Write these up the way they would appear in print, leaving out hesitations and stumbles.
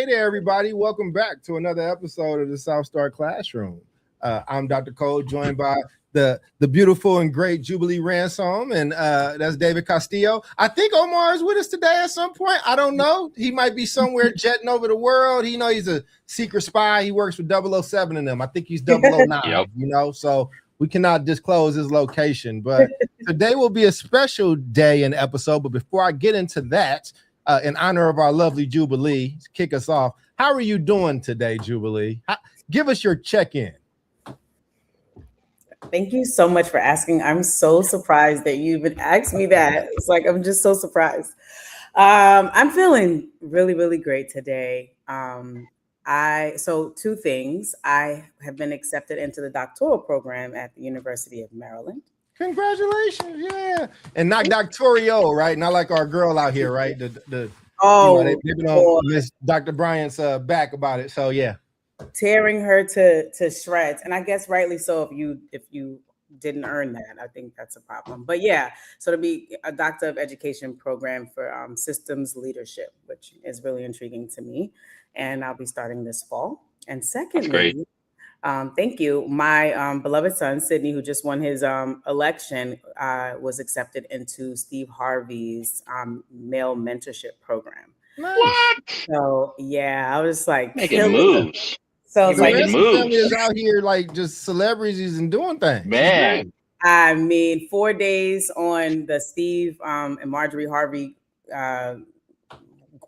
Hey there, everybody. Welcome back to another episode of the South Star Classroom. I'm Dr. Cole, joined by the beautiful and great Jubilee Ransom, and that's David Castillo. I think Omar is with us today at some point. I don't know. He might be somewhere jetting over the world. He's a secret spy. He works with 007 in them. I think he's 009, Yep. So we cannot disclose his location. But today will be a special day and episode. But before I get into that, in honor of our lovely Jubilee, to kick us off, how are you doing today, Jubilee? Give us your check-in. Thank you so much for asking. I'm so surprised that you even asked me that. It's like, I'm just so surprised. I'm feeling really, really great today. So two things. I have been accepted into the doctoral program at the University of Maryland. Congratulations. Yeah. And not doctorio, right? Not like our girl out here, right? They've been on Miss Dr. Bryant's back about it. So yeah. Tearing her to shreds. And I guess rightly so if you didn't earn that. I think that's a problem. But yeah, so to be a Doctor of Education program for systems leadership, which is really intriguing to me. And I'll be starting this fall. And secondly, thank you. My beloved son, Sydney, who just won his election, was accepted into Steve Harvey's male mentorship program. What? So yeah, I was like making moves. So the family is out here like just celebrities and doing things. Man. I mean, 4 days on the Steve and Marjorie Harvey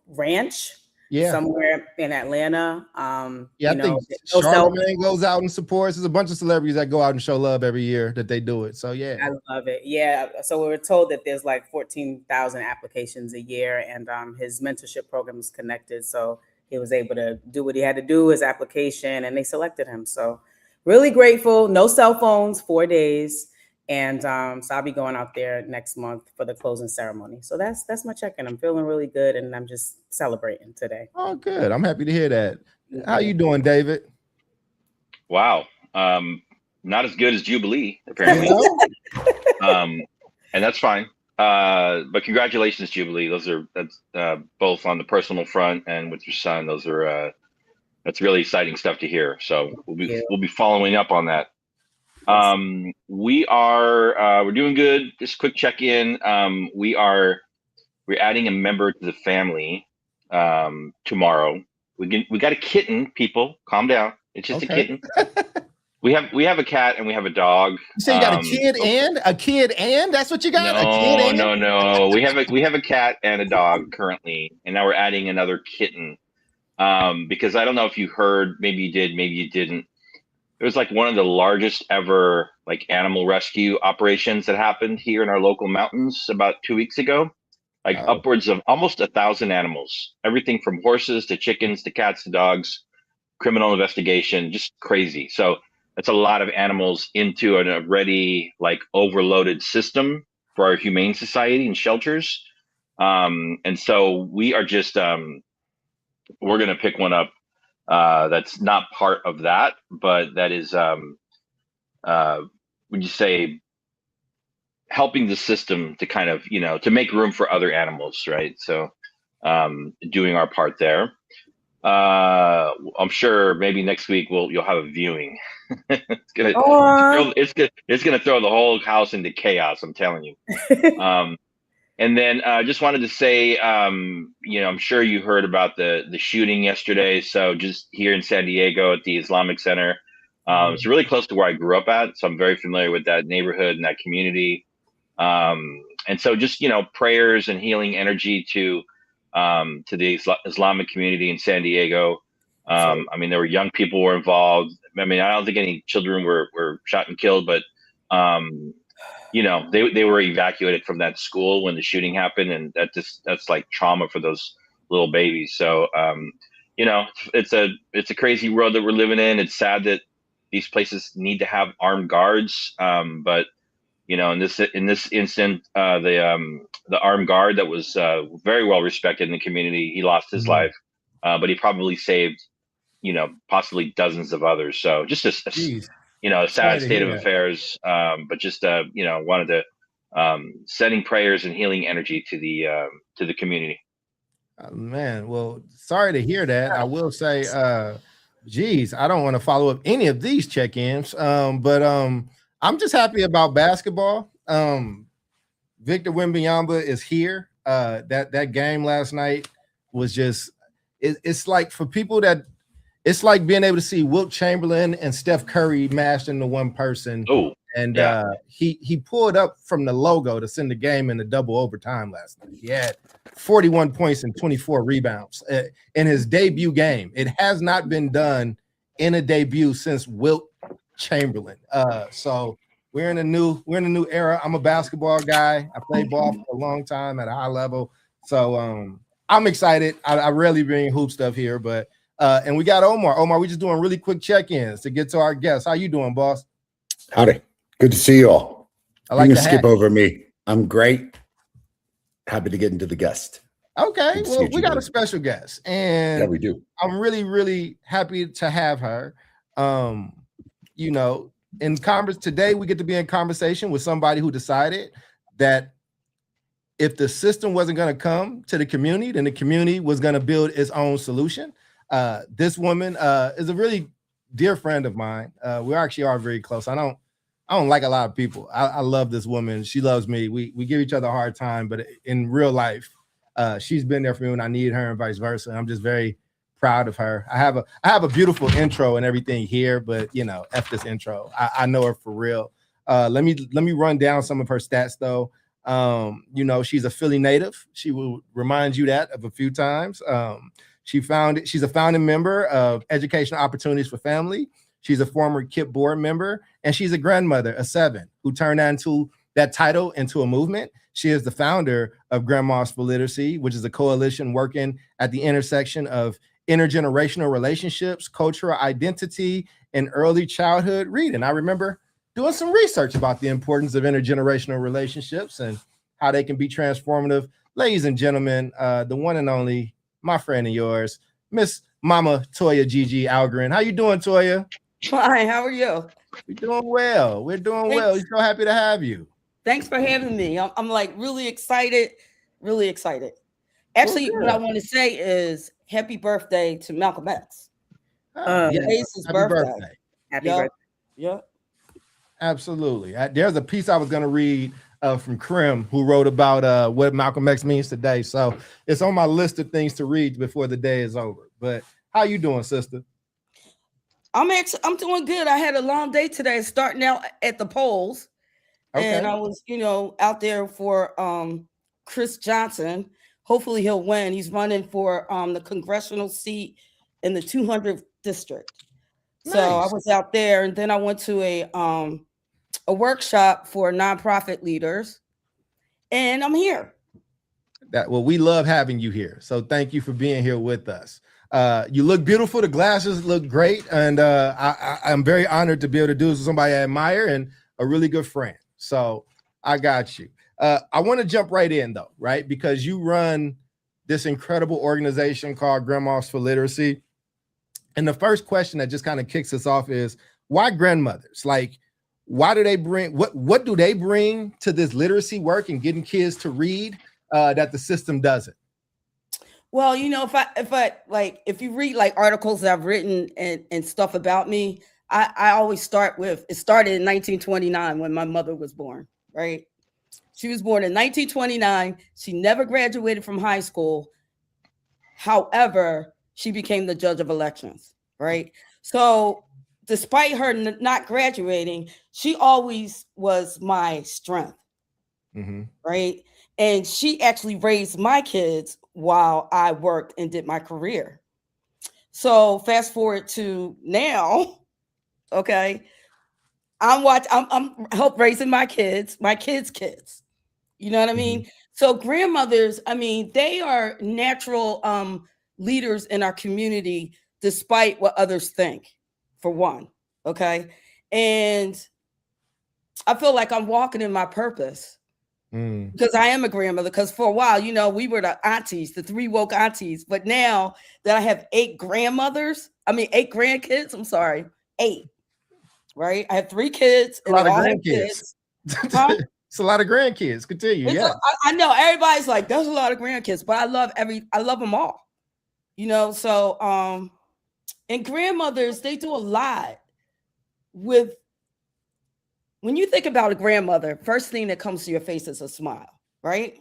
ranch. Yeah, somewhere in Atlanta. I think Charlamagne goes out and supports. There's a bunch of celebrities that go out and show love every year that they do it. So yeah, I love it. Yeah, so we were told that there's like 14,000 applications a year, and his mentorship program is connected, so he was able to do what he had to do, his application, and they selected him. So really grateful. No cell phones, 4 days. And so I'll be going out there next month for the closing ceremony. So that's my check-in. I'm feeling really good, and I'm just celebrating today. Oh, good. I'm happy to hear that. How you doing, David? Wow. Not as good as Jubilee, apparently. And that's fine. But congratulations, Jubilee. That's both on the personal front and with your son. That's really exciting stuff to hear. So we'll be following up on that. We're doing good. Just quick check-in. We're adding a member to the family tomorrow. We got a kitten, people. Calm down. It's just a kitten. We have a cat and we have a dog. You say you got a kid and that's what you got? No. We have a cat and a dog currently, and now we're adding another kitten. Because I don't know if you heard, maybe you did, maybe you didn't. It was like one of the largest ever like animal rescue operations that happened here in our local mountains about 2 weeks ago. Like upwards of almost 1,000 animals, everything from horses to chickens to cats to dogs, criminal investigation, just crazy. So that's a lot of animals into an already like overloaded system for our humane society and shelters. And so we are just, we're going to pick one up that's not part of that, but that is, would you say, helping the system to kind of, to make room for other animals, right? So doing our part there. I'm sure maybe next week you'll have a viewing. It's gonna throw the whole house into chaos, I'm telling you. And then just wanted to say, I'm sure you heard about the shooting yesterday. So just here in San Diego at the Islamic Center, it's really close to where I grew up at. So I'm very familiar with that neighborhood and that community. And so just, prayers and healing energy to the Islamic community in San Diego. I mean, there were young people were involved. I mean, I don't think any children were shot and killed, but they were evacuated from that school when the shooting happened, and that's like trauma for those little babies. So it's a crazy world that we're living in. It's sad that these places need to have armed guards, but in this instant, the armed guard that was very well respected in the community, he lost his life, but he probably saved possibly dozens of others. So just a sad state of affairs, but just wanted to sending prayers and healing energy to the community. Man, well, sorry to hear that. I will say, geez, I don't want to follow up any of these check-ins. But I'm just happy about basketball. Victor Wembanyama is here. That game last night was just it's like for people that it's like being able to see Wilt Chamberlain and Steph Curry mashed into one person. Oh, And yeah. he pulled up from the logo to send the game in the double overtime last night. He had 41 points and 24 rebounds in his debut game. It has not been done in a debut since Wilt Chamberlain. So we're in a new era. I'm a basketball guy. I played ball for a long time at a high level. So I'm excited. I rarely bring hoop stuff here, but and we got Omar. Omar, we just doing really quick check-ins to get to our guests. How you doing, boss? Howdy. Good to see you all. I like you to can skip over me. I'm great. Happy to get into the guest. Okay, well, we got a special guest, and yeah, we do. I'm really, really happy to have her. You know, in today, we get to be in conversation with somebody who decided that if the system wasn't going to come to the community, then the community was going to build its own solution. This woman is a really dear friend of mine. We actually are very close. I don't like a lot of people. I love this woman. She loves me. We give each other a hard time, but in real life, she's been there for me when I needed her and vice versa. I'm just very proud of her. I have a beautiful intro and everything here, but you know, F this intro. I know her for real. Let me run down some of her stats though. You know, she's a Philly native. She will remind you that of a few times. She's a founding member of Educational Opportunities for Family. She's a former KIP board member, and she's a grandmother of 7 who turned that title into a movement. She is the founder of Grandmas for Literacy, which is a coalition working at the intersection of intergenerational relationships, cultural identity, and early childhood reading. I remember doing some research about the importance of intergenerational relationships and how they can be transformative. Ladies and gentlemen, the one and only, my friend and yours, Miss Mama Toya Gigi Algarin. How you doing, Toya? Fine. How are you? We're doing well. We're doing well. We're so happy to have you. Thanks for having me. I'm like really excited. Really excited. Actually, what I want to say is happy birthday to Malcolm X. Today's his birthday. Happy birthday. Yeah. Absolutely. There's a piece I was going to read from Krim, who wrote about what Malcolm X means today. So it's on my list of things to read before the day is over. But how you doing, sister? I'm doing good. I had a long day today, starting out at the polls. Okay. And I was, out there for Chris Johnson. Hopefully he'll win. He's running for the congressional seat in the 200th district. Nice. So I was out there, and then I went to a workshop for nonprofit leaders, and I'm here. We love having you here. So thank you for being here with us. You look beautiful. The glasses look great. And I'm very honored to be able to do this with somebody I admire and a really good friend. So I got you. I want to jump right in though, right? Because you run this incredible organization called Grandmas for Literacy. And the first question that just kind of kicks us off is, why grandmothers? Like, why do they bring, what do they bring to this literacy work and getting kids to read that the system doesn't? Well, if you read like articles that I've written and stuff about me, I always start with, it started in 1929 when my mother was born, right? She was born in 1929. She never graduated from high school. However, she became the judge of elections, right? So despite her not graduating, she always was my strength, right? And she actually raised my kids while I worked and did my career. So fast forward to now, okay, I'm help raising my kids' kids. You know what I mean? So grandmothers, they are natural leaders in our community, despite what others think, for one, okay? And I feel like I'm walking in my purpose. Because I am a grandmother. Because for a while, we were the aunties, the 3 woke aunties. But now that I have 8 grandkids, 8, right? I have 3 kids. A lot of grandkids. Huh? It's a lot of grandkids. Continue. Yeah. I know everybody's like, there's a lot of grandkids, but I love them all. You know, so and grandmothers, they do a lot with, when you think about a grandmother, first thing that comes to your face is a smile, right?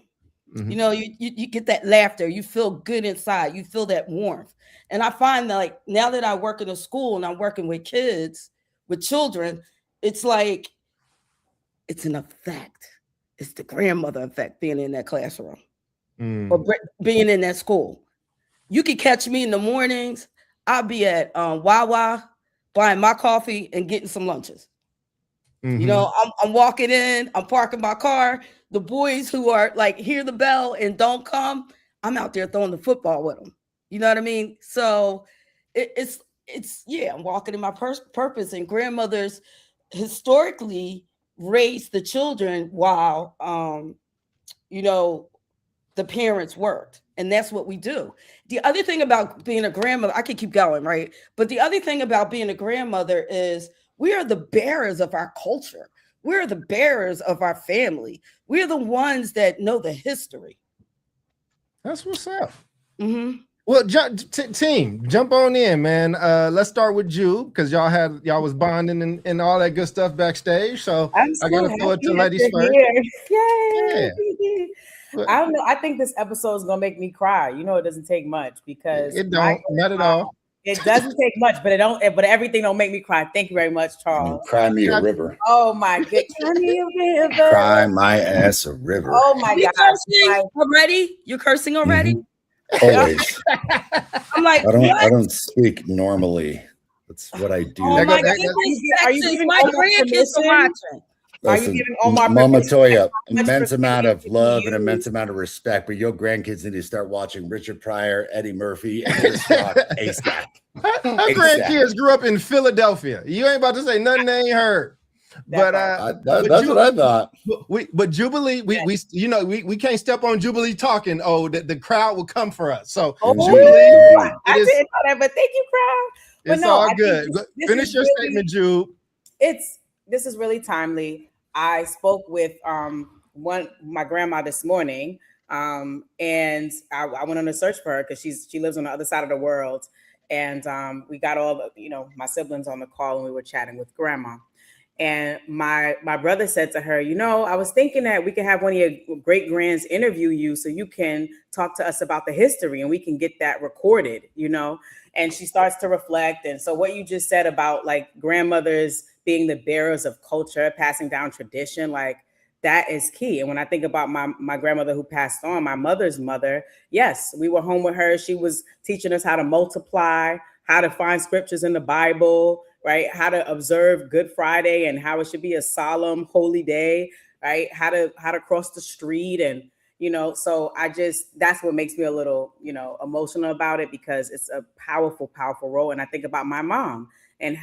Mhm. You know, you get that laughter, you feel good inside, you feel that warmth. And I find that, like, now that I work in a school and I'm working with kids, with children, it's like, it's an effect. It's the grandmother effect, being in that classroom or being in that school. You can catch me in the mornings. I'll be at Wawa buying my coffee and getting some lunches. Mhm. You know, I'm walking in, I'm parking my car. The boys who are like, hear the bell and don't come, I'm out there throwing the football with them. You know what I mean? So it's yeah, I'm walking in my purpose. And grandmothers historically raised the children while you know, the parents worked, and that's what we do. The other thing about being a grandmother, I could keep going, right? But the other thing about being a grandmother is we are the bearers of our culture. We're the bearers of our family. We're the ones that know the history. That's what's up. Mm-hmm. Well, team, jump on in, man. Let's start with Jube, because y'all was bonding and all that good stuff backstage. So I'm so I gotta throw it to happy ladies that first. you're here. Yay! Yeah. I don't know. I think this episode is gonna make me cry. You know, it doesn't take much because It don't, not at all. It doesn't take much, but it don't. But everything don't make me cry. Thank you very much, Charles. Cry me a river. Oh my good, cry me a river. Cry my ass a river. Oh my You God! cursing already? You're cursing already? Always. I'm like, I don't speak normally. That's what I do. oh my goodness, Are you giving my Omar grandkids are permission? watching. Are you Listen, giving Omar Mama permission? Toya, Much immense for amount of being love you. and immense amount of respect, but your grandkids need to start watching Richard Pryor, Eddie Murphy, and Chris Rock ASAP. Her grandkids grew up in Philadelphia. You ain't about to say nothing they ain't heard. But that's what I thought. But Jubilee, we you know, we can't step on Jubilee talking. Oh, the crowd will come for us. So Jubilee, I didn't know that, but thank you, crowd. But it's no, all I good. this Finish your really, statement, Jube. This is really timely. I spoke with my grandma this morning, and I went on a search for her because she lives on the other side of the world, and we got all my siblings on the call and we were chatting with grandma. And my brother said to her, I was thinking that we could have one of your great grands interview you so you can talk to us about the history and we can get that recorded, And she starts to reflect. And so what you just said about like grandmothers being the bearers of culture, passing down tradition, like that is key. And when I think about my grandmother who passed on, my mother's mother, yes, we were home with her. She was teaching us how to multiply, how to find scriptures in the Bible, right? How to observe Good Friday and how it should be a solemn, holy day, right? How to cross the street. And, so that's what makes me a little, emotional about it, because it's a powerful, powerful role. And I think about my mom and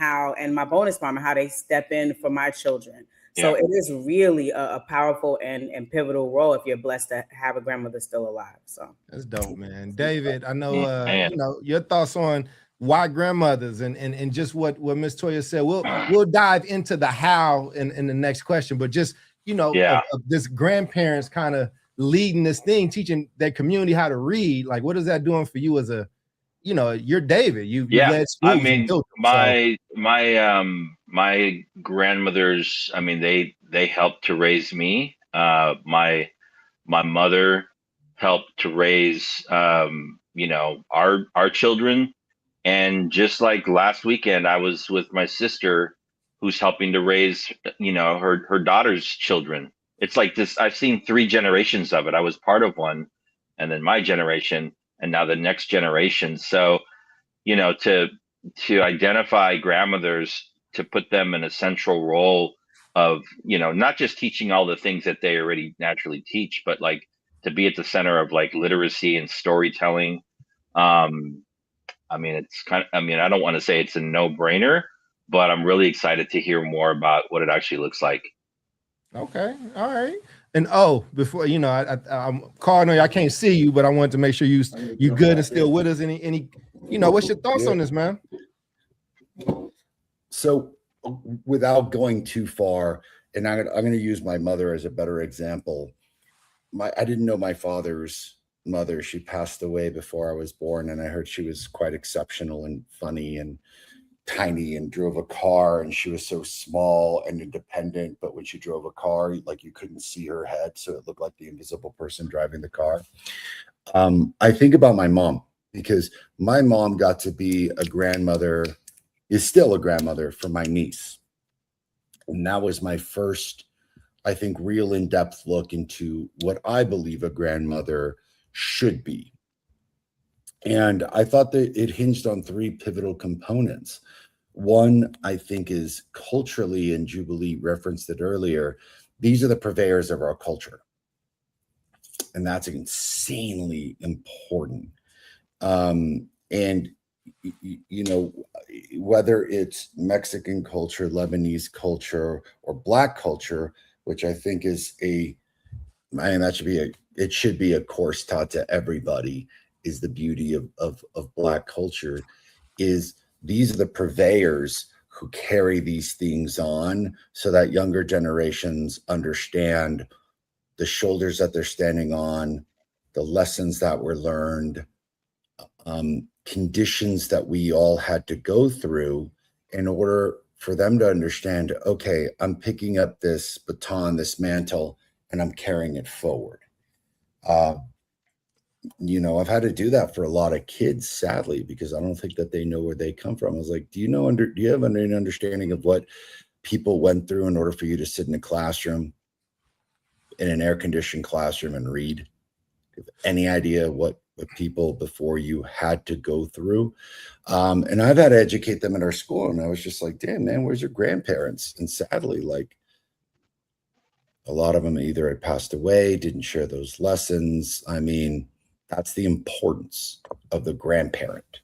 my bonus mom and how they step in for my children. So it is really a powerful and pivotal role if you're blessed to have a grandmother still alive. So that's dope, man. David, I know, your thoughts on why grandmothers and just what Miss Toya said. We'll dive into the how in the next question, but just of this grandparents kind of leading this thing, teaching their community how to read. Like, what is that doing for you as a, you're David. You led schools. I mean, my grandmothers. I mean, they helped to raise me. My mother helped to raise our children. And just like last weekend, I was with my sister who's helping to raise, her daughter's children. It's like this. I've seen 3 generations of it. I was part of one, and then my generation, and now the next generation. So, to identify grandmothers, to put them in a central role of, not just teaching all the things that they already naturally teach, but like to be at the center of like literacy and storytelling. I mean, I don't want to say it's a no-brainer, but I'm really excited to hear more about what it actually looks like. Okay. All right. And before, I'm calling on you, I can't see you, but I wanted to make sure you good and still with us. Any, what's your thoughts on this, man? So without going too far and I'm going to use my mother as a better example. I didn't know my father's mother. She passed away before I was born, and I heard she was quite exceptional and funny and tiny and drove a car, and she was so small and independent, but when she drove a car, like you couldn't see her head, so it looked like the invisible person driving the car. I think about my mom, because my mom got to be a grandmother, is still a grandmother for my niece, and that was my first, I think, real in-depth look into what I believe a grandmother should be. And I thought that it hinged on three pivotal components. One, I think, is culturally, and Jubilee referenced it earlier, these are the purveyors of our culture. And that's insanely important. And, you know, whether it's Mexican culture, Lebanese culture, or Black culture, which I think is it should be a course taught to everybody, is the beauty of Black culture, is these are the purveyors who carry these things on so that younger generations understand the shoulders that they're standing on, the lessons that were learned, conditions that we all had to go through in order for them to understand, okay, I'm picking up this baton, this mantle, and I'm carrying it forward. You know, I've had to do that for a lot of kids, sadly, because I don't think that they know where they come from. I was like, do you have an understanding of what people went through in order for you to sit in a classroom, in an air-conditioned classroom, and read? Any idea what people before you had to go through? And I've had to educate them at our school, and I was just like, damn, man, where's your grandparents? And sadly, like, a lot of them either had passed away, didn't share those lessons. I mean, that's the importance of the grandparent,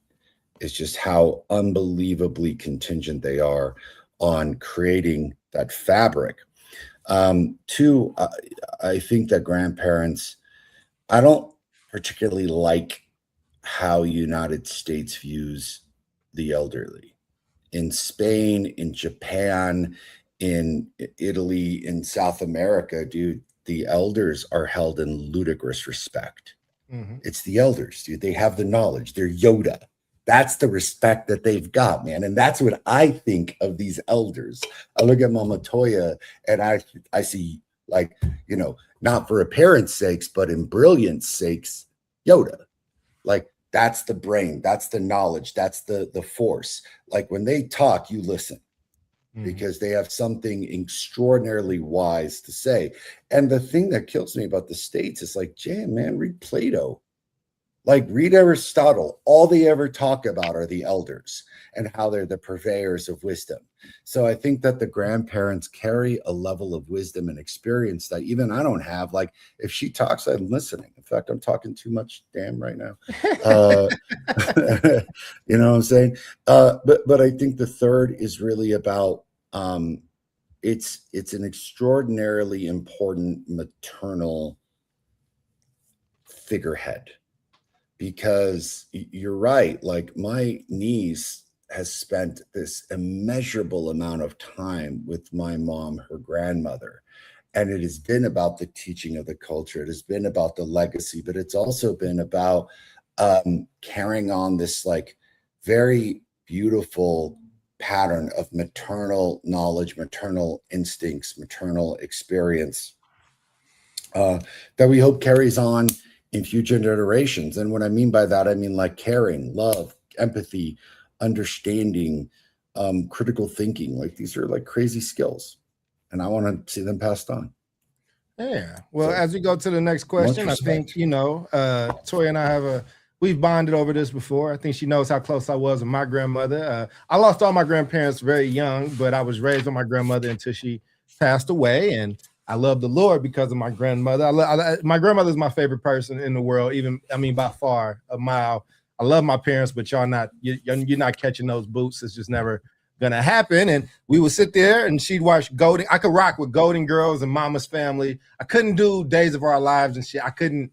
is just how unbelievably contingent they are on creating that fabric. Two, I think that grandparents, I don't particularly like how United States views the elderly. In Spain, in Japan, in Italy, in South America, dude, the elders are held in ludicrous respect. Mm-hmm. It's the elders, dude. They have the knowledge. They're Yoda. That's the respect that they've got, man. And that's what I think of these elders. I look at Mama Toya, and I see, like, you know, not for appearance sakes, but in brilliance sakes, Yoda. Like, that's the brain, that's the knowledge, that's the force. Like, when they talk, you listen, because they have something extraordinarily wise to say. And the thing that kills me about the States is like, Jan, man, read Plato. Like, read Aristotle. All they ever talk about are the elders and how they're the purveyors of wisdom. So I think that the grandparents carry a level of wisdom and experience that even I don't have. Like, if she talks, I'm listening. In fact, I'm talking too much damn right now. You know what I'm saying? But I think the third is really about it's an extraordinarily important maternal figurehead. Because you're right, like, my niece has spent this immeasurable amount of time with my mom, her grandmother. And it has been about the teaching of the culture. It has been about the legacy, but it's also been about carrying on this, like, very beautiful pattern of maternal knowledge, maternal instincts, maternal experience that we hope carries on in future generations. And what I mean by that, I mean like caring, love, empathy, understanding, critical thinking. Like, these are like crazy skills, and I want to see them passed on. Yeah. Well, So, as we go to the next question, I think, you know, Toya and I we've bonded over this before. I think she knows how close I was with my grandmother. I lost all my grandparents very young, but I was raised with my grandmother until she passed away. And I love the Lord because of my grandmother. My grandmother is my favorite person in the world, by far, a mile. I love my parents, but you're not catching those boots. It's just never gonna happen. And we would sit there and she'd watch Golden. I could rock with Golden Girls and Mama's Family. I couldn't do Days of Our Lives and shit. I couldn't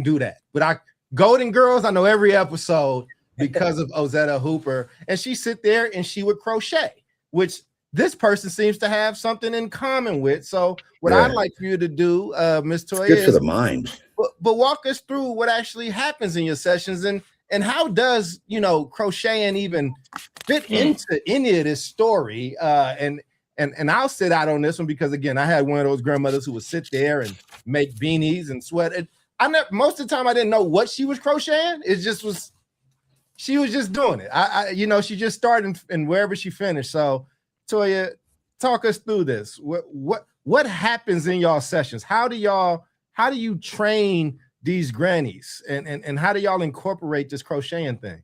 do that. But Golden Girls, I know every episode because of Ozetta Hooper. And she'd sit there and she would crochet, which this person seems to have something in common with. So what Yeah. I'd like for you to do, Miss Toya, Good for is the mind. but walk us through what actually happens in your sessions, and how does crocheting even fit into any of this story? And I'll sit out on this one because again, I had one of those grandmothers who would sit there and make beanies and sweat. Most of the time I didn't know what she was crocheting. It just was, she was just doing it. She just started and wherever she finished. So Toya, talk us through this. What happens in y'all sessions? How do you train these grannies, and how do y'all incorporate this crocheting thing?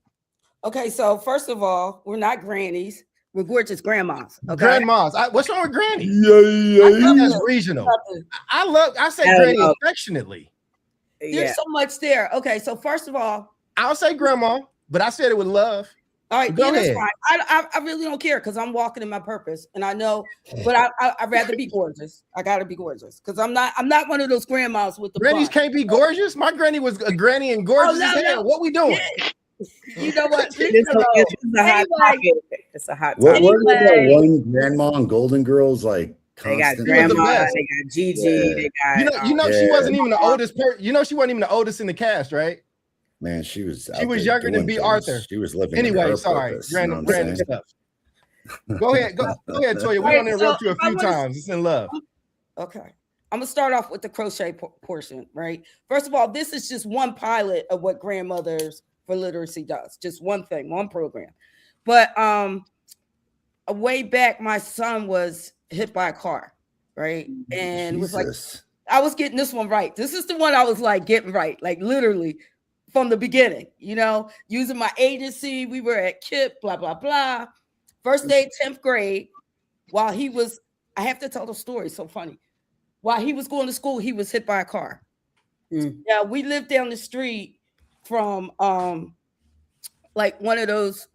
Okay, so first of all, we're not grannies. We're gorgeous grandmas. Okay, grandmas. What's wrong with granny? That's regional. I say granny affectionately. There's so much there. Okay, so first of all, I'll say grandma, but I said it with love. All right, go ahead. That's fine. I really don't care because I'm walking in my purpose, and I know. But I'd rather be gorgeous. I gotta be gorgeous because I'm not one of those grandmas with the grannies bun. Can't be gorgeous. My granny was a granny and gorgeous as hell. What we doing? Yeah. You know what? It's a hot topic. It's a hot topic. What about one grandma and Golden Girls like? They got Constantly? grandma, they got Gigi, they got she wasn't even the oldest person. She wasn't even the oldest in the cast, right? Man, she was younger than B. Arthur. She was living anyway. in her Sorry, purpose, random stuff. Go ahead, Toya. We're gonna interrupt you a few times. It's in love. Okay, I'm gonna start off with the crochet portion, right? First of all, this is just one pilot of what Grandmothers for Literacy does. Just one thing, one program. But way back, my son was hit by a car, right? And it was like, I was getting this one right. This is the one I was like getting right, like literally from the beginning, using my agency. We were at KIP, blah, blah, blah. First day, 10th grade, while he was, I have to tell the story, so funny. While he was going to school, he was hit by a car. Yeah, we lived down the street from like one of those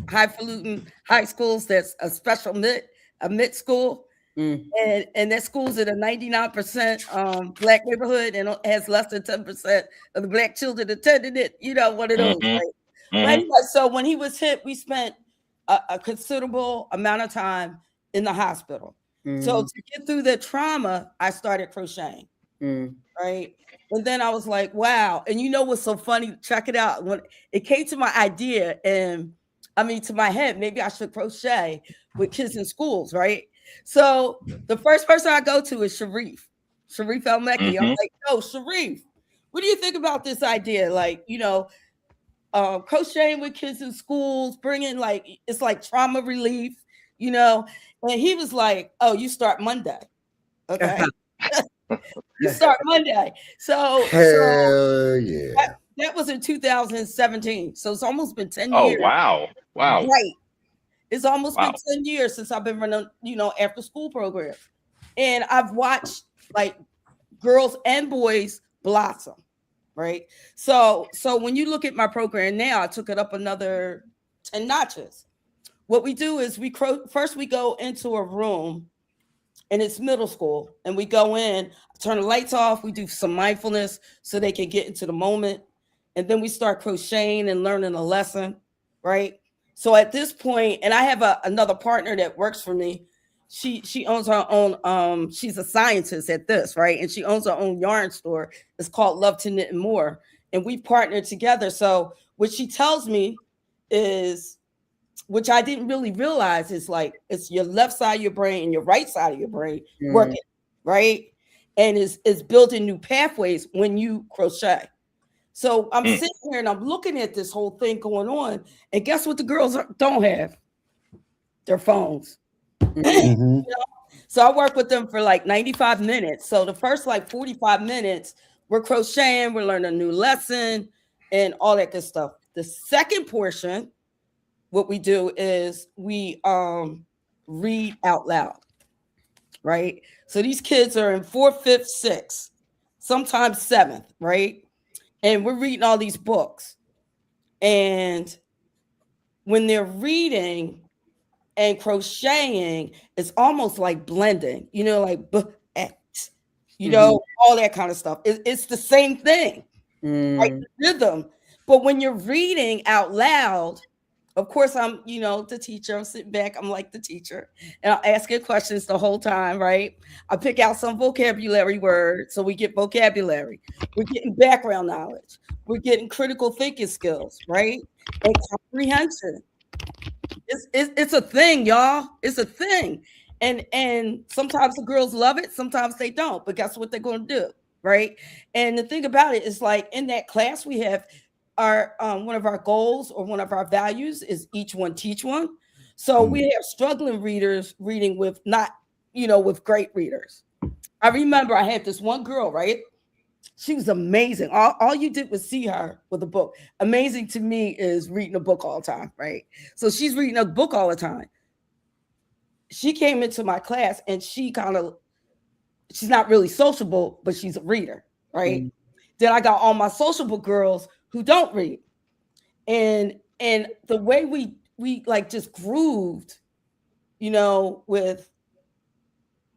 highfalutin high schools that's a special MIT school. And that school's in a 99% Black neighborhood and has less than 10% of the Black children attending it. One of those. Right? But anyway, so when he was hit, we spent a considerable amount of time in the hospital. So to get through the trauma, I started crocheting. Right. And then I was like, wow. And what's so funny? Check it out. When it came to my idea to my head, maybe I should crochet with kids in schools. Right. So the first person I go to is Sharif El-Mekki. I'm like, yo, Sharif, what do you think about this idea? Like, crocheting with kids in schools, bringing it's like trauma relief, and he was like, oh, you start Monday. Okay. You start Monday. So yeah. That was in 2017. So it's almost been 10 years. Oh, wow. Right. It's almost been 10 years since I've been running, after school program. And I've watched girls and boys blossom. Right. So when you look at my program now, I took it up another 10 notches. What we do is first we go into a room, and it's middle school, and we go in, turn the lights off. We do some mindfulness so they can get into the moment. And then we start crocheting and learning a lesson. Right. So at this point, and I have another partner that works for me. She owns her own, she's a scientist at this, right? And she owns her own yarn store. It's called Love to Knit and More. And we partnered together. So what she tells me is, which I didn't really realize, is it's your left side of your brain and your right side of your brain working, right? And is building new pathways when you crochet. So I'm sitting here and I'm looking at this whole thing going on. And guess what the girls don't have? Their phones. So I work with them for 95 minutes. So the first 45 minutes, we're crocheting, we're learning a new lesson and all that good stuff. The second portion, what we do is we read out loud, right? So these kids are in 4th, 5th, 6th, sometimes 7th, right? And we're reading all these books. And when they're reading and crocheting, it's almost like blending, all that kind of stuff. It's the same thing, like the rhythm. But when you're reading out loud, Of course, I'm, the teacher. I'm sitting back. I'm like the teacher, and I'm asking questions the whole time, right? I pick out some vocabulary words, so we get vocabulary. We're getting background knowledge. We're getting critical thinking skills, right? And comprehension. It's a thing, y'all. It's a thing. And sometimes the girls love it, sometimes they don't. But guess what they're going to do, right? And the thing about it is, like, in that class we have our one of our goals or one of our values is each one teach one. So we have struggling readers reading with not, with great readers. I remember I had this one girl, right? She was amazing. All you did was see her with a book. Amazing to me is reading a book all the time, right? So she's reading a book all the time. She came into my class and she's not really sociable, but she's a reader, right? Then I got all my sociable girls who don't read. And the way we like just grooved, with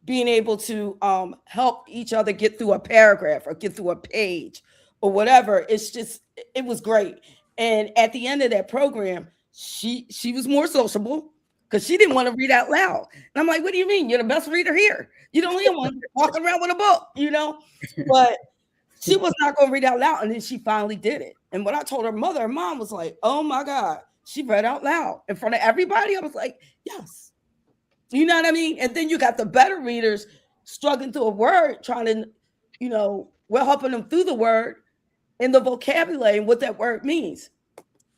being able to help each other get through a paragraph or get through a page or whatever. It was great. And at the end of that program, she was more sociable because she didn't want to read out loud. And I'm like, what do you mean? You're the best reader here. You don't even want to walk around with a book, But she was not going to read out loud. And then she finally did it. And when I told her mom was like, oh my God, she read out loud in front of everybody. I was like, yes. You know what I mean? And then you got the better readers struggling through a word, trying to, we're helping them through the word and the vocabulary and what that word means.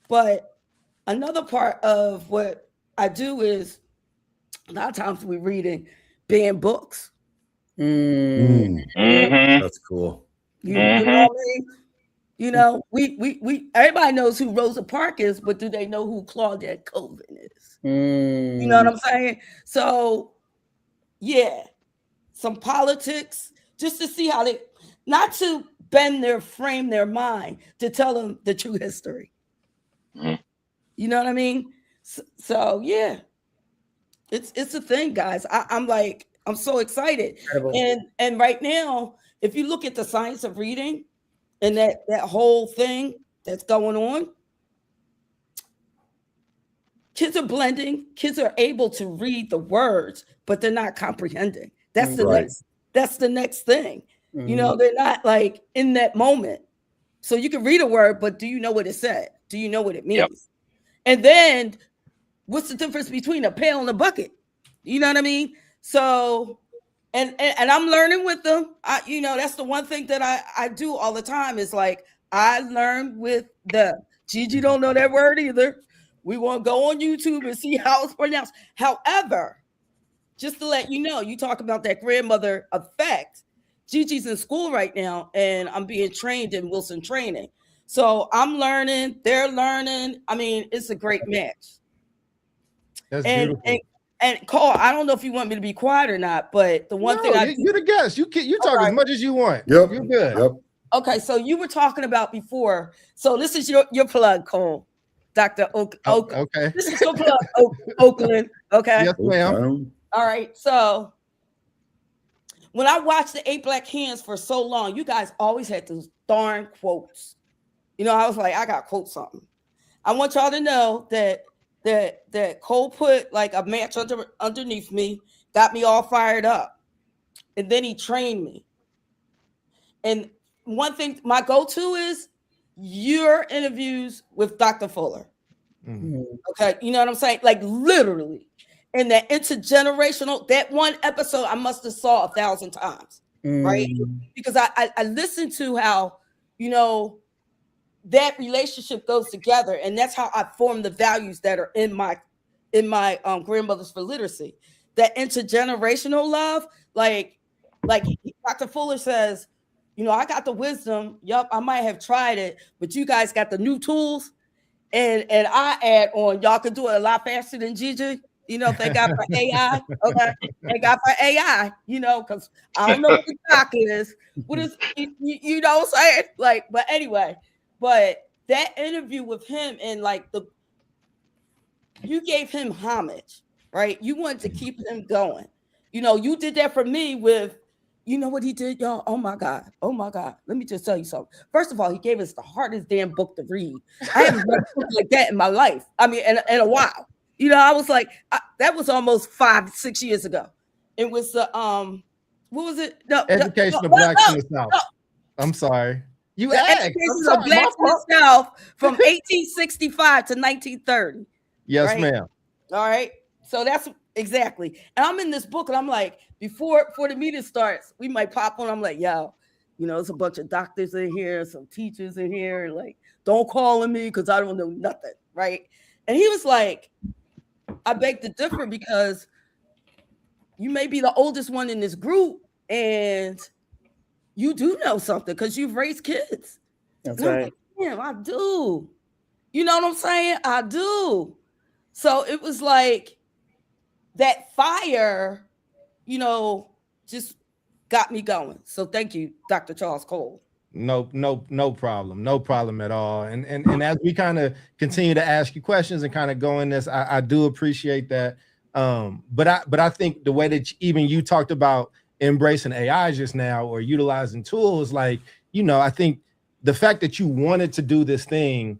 But another part of what I do is a lot of times we're reading banned books. That's cool. You know what I mean? We everybody knows who Rosa Parks is, but do they know who Claudette Colvin is? You know what I'm saying? So, yeah, some politics, just to see how they, not to frame their mind, to tell them the true history. You know what I mean? So yeah, it's a thing, guys. I'm so excited. Incredible. And right now, if you look at the science of reading and that whole thing that's going on, kids are blending. Kids are able to read the words, but they're not comprehending. That's the next thing. They're not like in that moment. So you can read a word, but do you know what it said? Do you know what it means? Yep. And then what's the difference between a pail and a bucket? You know what I mean? So, and I'm learning with them. That's the one thing that I do all the time is like, I learn with them. Gigi don't know that word either. We want to go on YouTube and see how it's pronounced. However, just to let you know, you talk about that grandmother effect. Gigi's in school right now, and I'm being trained in Wilson Training. So I'm learning, they're learning. I mean, it's a great match. That's beautiful. And Cole, I don't know if you want me to be quiet or not, but the one thing you're the guest. You talk as much as you want. Yep. You're good. Yep. Okay, so you were talking about before. So this is your plug, Cole. Dr. Oakland. Okay. This is your plug, Oakland. Okay. Yes, ma'am. All right. So when I watched the 8 Black Hands for so long, you guys always had those darn quotes. I was like, I got to quote something. I want y'all to know that Cole put like a match underneath me, got me all fired up. And then he trained me. And one thing, my go-to is your interviews with Dr. Fuller. Okay, you know what I'm saying? Like literally. And that intergenerational, that one episode I must have saw 1,000 times, right? Because I listened to how, that relationship goes together. And that's how I form the values that are in my Grandmothers for Literacy. That intergenerational love, like Dr. Fuller says, I got the wisdom. Yup, I might have tried it, but you guys got the new tools. And I add on, y'all can do it a lot faster than Gigi. Thank God for AI. Okay. Thank God for AI, because I don't know what the doc is. What is, you know what I'm saying? Like, but anyway, but that interview with him and like you gave him homage, right? You wanted to keep him going. You did that for me with you know what he did, y'all? Oh my God. Oh my God. Let me just tell you something. First of all, he gave us the hardest damn book to read. I haven't read a book like that in my life. I mean, in a while. You know, I was like, that was almost 5-6 years ago. It was the what was it? Education of Blacks in the South. I'm sorry. You the asked. Education of Blacks in the South from 1865 to 1930. Yes, right? ma'am. All right. So that's exactly. And I'm in this book and I'm like, before the meeting starts, we might pop on. I'm like, yo, you know, there's a bunch of doctors in here, some teachers in here, and like, don't call on me because I don't know nothing. Right. And he was like, I beg to differ because you may be the oldest one in this group and you do know something because you've raised kids. That's and I'm right. like, damn, I do. You know what I'm saying? I do. So it was like that fire, you know, just got me going. So thank you, Dr. Charles Cole. No problem. No problem at all. And as we kind of continue to ask you questions and kind of go in this, I do appreciate that. But I think the way that even you talked about embracing AI just now or utilizing tools, like, you know, I think the fact that you wanted to do this thing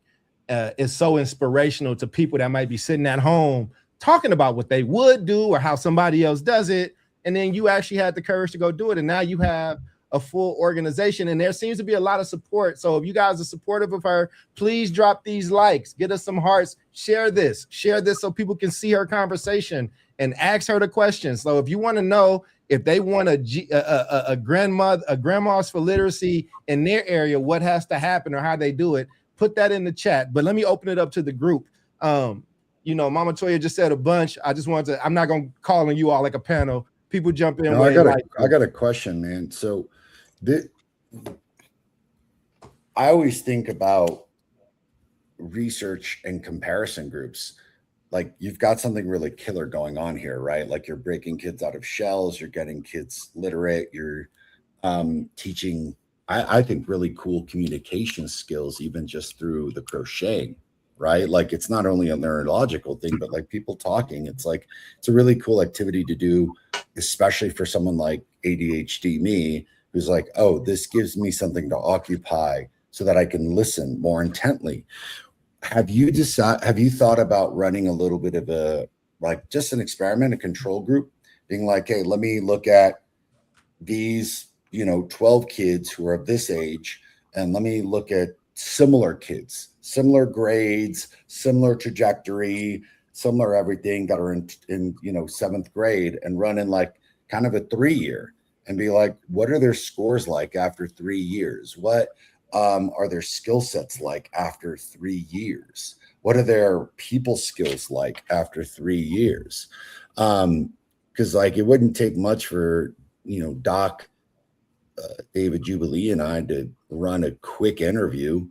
is so inspirational to people that might be sitting at home talking about what they would do or how somebody else does it. And then you actually had the courage to go do it. And now you have a full organization and there seems to be a lot of support. So if you guys are supportive of her, please drop these likes, get us some hearts, share this so people can see her conversation and ask her the questions. So if you want to know if they want a grandma's for literacy in their area, what has to happen or how they do it, put that in the chat. But let me open it up to the group. You know, Mama Toya just said a bunch. I just wanted to, I'm not going to call on you all like a panel. People jump in. No, I got a question, man. So I always think about research and comparison groups. Like you've got something really killer going on here, right? Like you're breaking kids out of shells, you're getting kids literate, you're teaching, I think, really cool communication skills, even just through the crocheting, right? Like it's not only a neurological thing, but like people talking. It's like, it's a really cool activity to do, especially for someone like ADHD me, who's like, oh, this gives me something to occupy so that I can listen more intently. Have you thought about running a little bit of a, like just an experiment, a control group, being like, hey, let me look at these, 12 kids who are of this age, and let me look at similar kids, similar grades, similar trajectory, similar everything that are in 7th grade, and run in like kind of a 3-year and be like, what are their scores like after 3 years? What are their skill sets like after 3 years? What are their people skills like after 3 years? Because like it wouldn't take much for Doc, David Jubilee and I to run a quick interview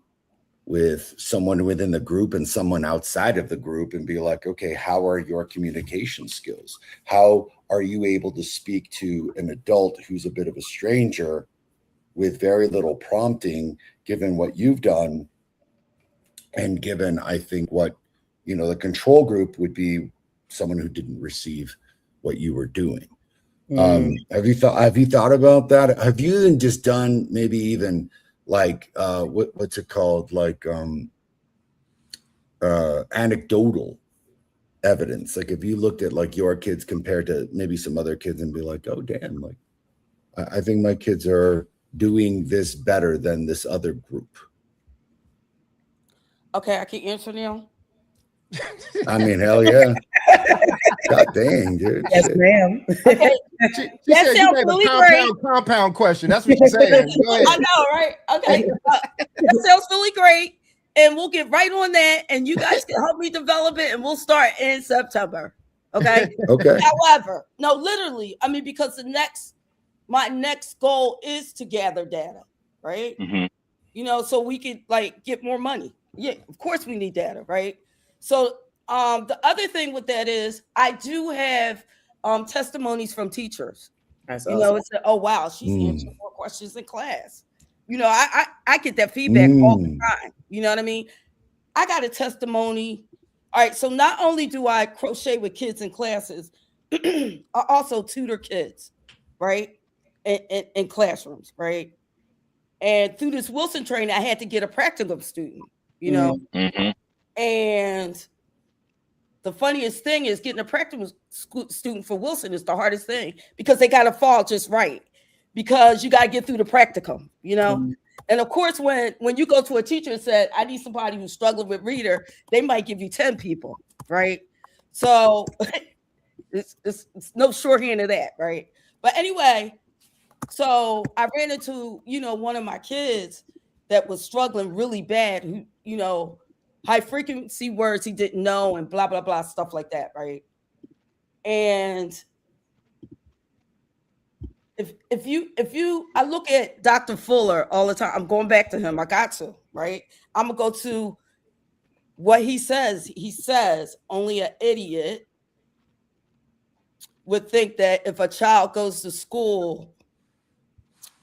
with someone within the group and someone outside of the group and be like, okay, how are your communication skills? How are you able to speak to an adult who's a bit of a stranger with very little prompting, given what you've done, and given, I think, what, the control group would be someone who didn't receive what you were doing. Have you thought about that? Have you even just done maybe even like what's it called, like anecdotal evidence? Like if you looked at like your kids compared to maybe some other kids and be like, oh damn, like I think my kids are doing this better than this other group. Okay, I can answer now. I mean, hell yeah. God dang, dude. Yes, ma'am. Okay. She said you gave a compound question. That's what she's saying. Go ahead. I know, right? Okay. That sounds really great. And we'll get right on that. And you guys can help me develop it. And we'll start in September. Okay. Okay. However, no, literally, I mean, because my next goal is to gather data, right? Mm-hmm. So we could like get more money. Yeah, of course we need data, right? So the other thing with that is I do have testimonies from teachers. That's awesome. It's oh wow, she's answering more questions in class. I get that feedback all the time. You know what I mean? I got a testimony. All right, so not only do I crochet with kids in classes, I also tutor kids, right? in classrooms, right? And through this Wilson training, I had to get a practicum student, you know. Mm-hmm. And the funniest thing is getting a practicum student for Wilson is the hardest thing because they got to fall just right because you got to get through the practicum, you know. And of course, when you go to a teacher and said, I need somebody who's struggling with reader, they might give you 10 people, right? So it's no shorthand of that, right? But anyway, so I ran into, you know, one of my kids that was struggling really bad, who, you know, high frequency words he didn't know and blah, blah, blah, stuff like that, right? And if you I look at Dr. Fuller all the time, I'm going back to him. I got to, right? I'm gonna go to what he says. He says only an idiot would think that if a child goes to school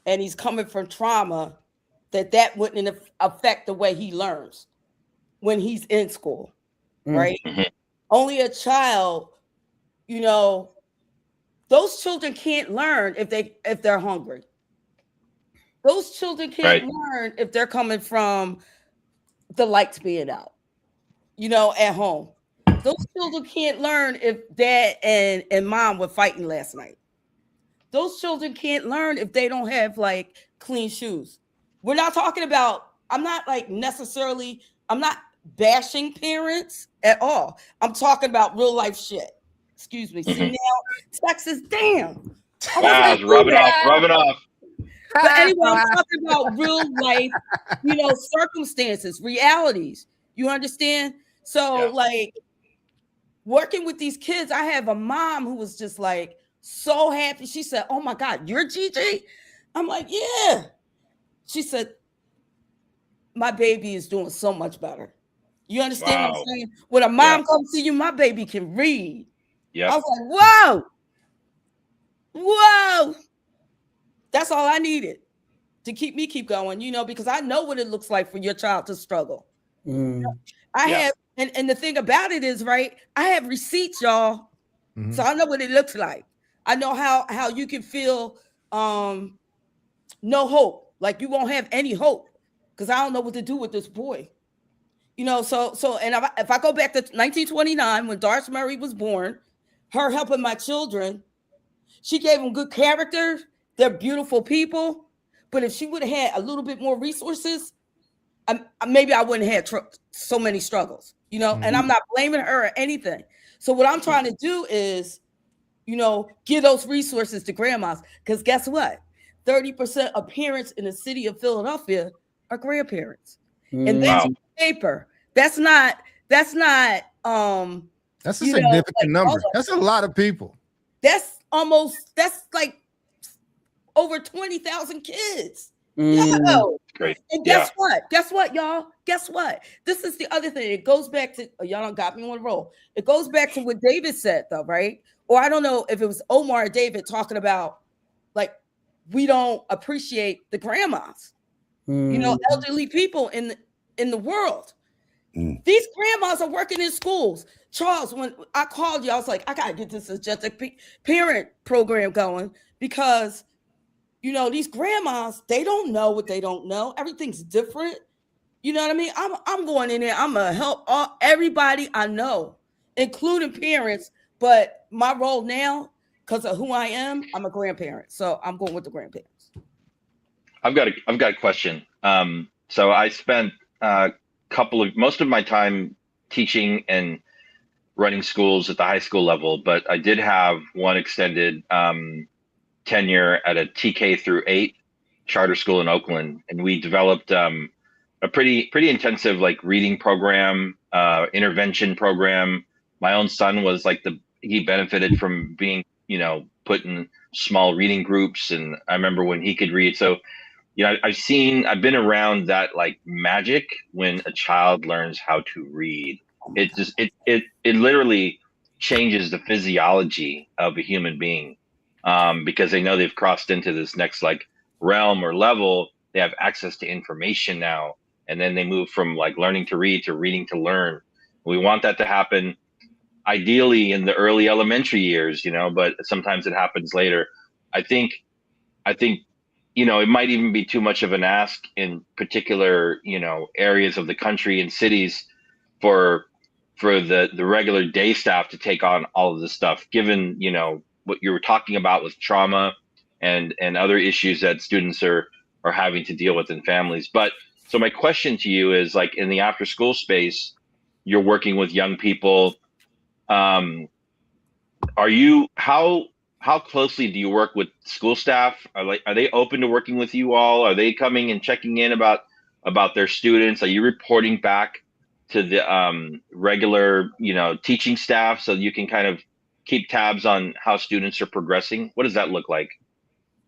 and he's coming from trauma, that wouldn't affect the way he learns when he's in school, right? Mm-hmm. Only a child, you know, those children can't learn if they're hungry. Those children can't learn if they're coming from the lights being out, you know, at home. Those children can't learn if dad and mom were fighting last night. Those children can't learn if they don't have like clean shoes. We're not talking about, I'm not bashing parents at all. I'm talking about real life shit. Excuse me. See now, Texas, damn. Wow, it's rubbing off. But anyway, I'm talking about real life, you know, circumstances, realities. You understand? So like working with these kids, I have a mom who was just like so happy. She said, "Oh my God, you're Gigi?" I'm like, "Yeah." She said, "My baby is doing so much better." You understand what I'm saying? When a mom comes to you, my baby can read. I was like, whoa. That's all I needed to keep going, you know, because I know what it looks like for your child to struggle. I have, and the thing about it is, right, I have receipts, y'all. So I know what it looks like. I know how you can feel no hope, like you won't have any hope because I don't know what to do with this boy. You know, so and if I go back to 1929 when Doris Murray was born, her helping my children, she gave them good character. They're beautiful people. But if she would have had a little bit more resources, maybe I wouldn't have so many struggles, you know, and I'm not blaming her or anything. So what I'm trying to do is, you know, give those resources to grandmas. Because guess what? 30% of parents in the city of Philadelphia are grandparents. And that's paper. That's not that's a significant number. That's a lot of people. That's like over 20,000 kids. Great. And guess what, y'all? Guess what? This is the other thing. It goes back to, y'all don't got me on the roll. It goes back to what David said, though, right? Or I don't know if it was Omar or David talking about, like, we don't appreciate the grandmas, you know, elderly people in the world. These grandmas are working in schools. Charles, when I called you, I was like, I gotta get this suggested parent program going because, you know, these grandmas, they don't know what they don't know. Everything's different. You know what I mean? I'm going in there. I'm gonna help everybody I know, including parents. But my role now, because of who I am, I'm a grandparent. So I'm going with the grandparents. I've got a question. So I spent most of my time teaching and running schools at the high school level, but I did have one extended tenure at a TK through 8 charter school in Oakland, and we developed a pretty intensive like reading program, intervention program. My own son was like he benefited from being, you know, put in small reading groups, and I remember when he could read. So, you know, I've been around that like magic when a child learns how to read. It literally changes the physiology of a human being, because they know they've crossed into this next like realm or level. They have access to information now, and then they move from like learning to read to reading to learn. We want that to happen ideally in the early elementary years, you know, but sometimes it happens later. I think I think, it might even be too much of an ask in particular, areas of the country and cities for the regular day staff to take on all of this stuff, given, what you were talking about with trauma and other issues that students are having to deal with in families. But so my question to you is, like, in the after school space, you're working with young people. Are you how closely do you work with school staff? Are they open to working with you all? Are they coming and checking in about their students? Are you reporting back to the regular, teaching staff so you can kind of keep tabs on how students are progressing? What does that look like?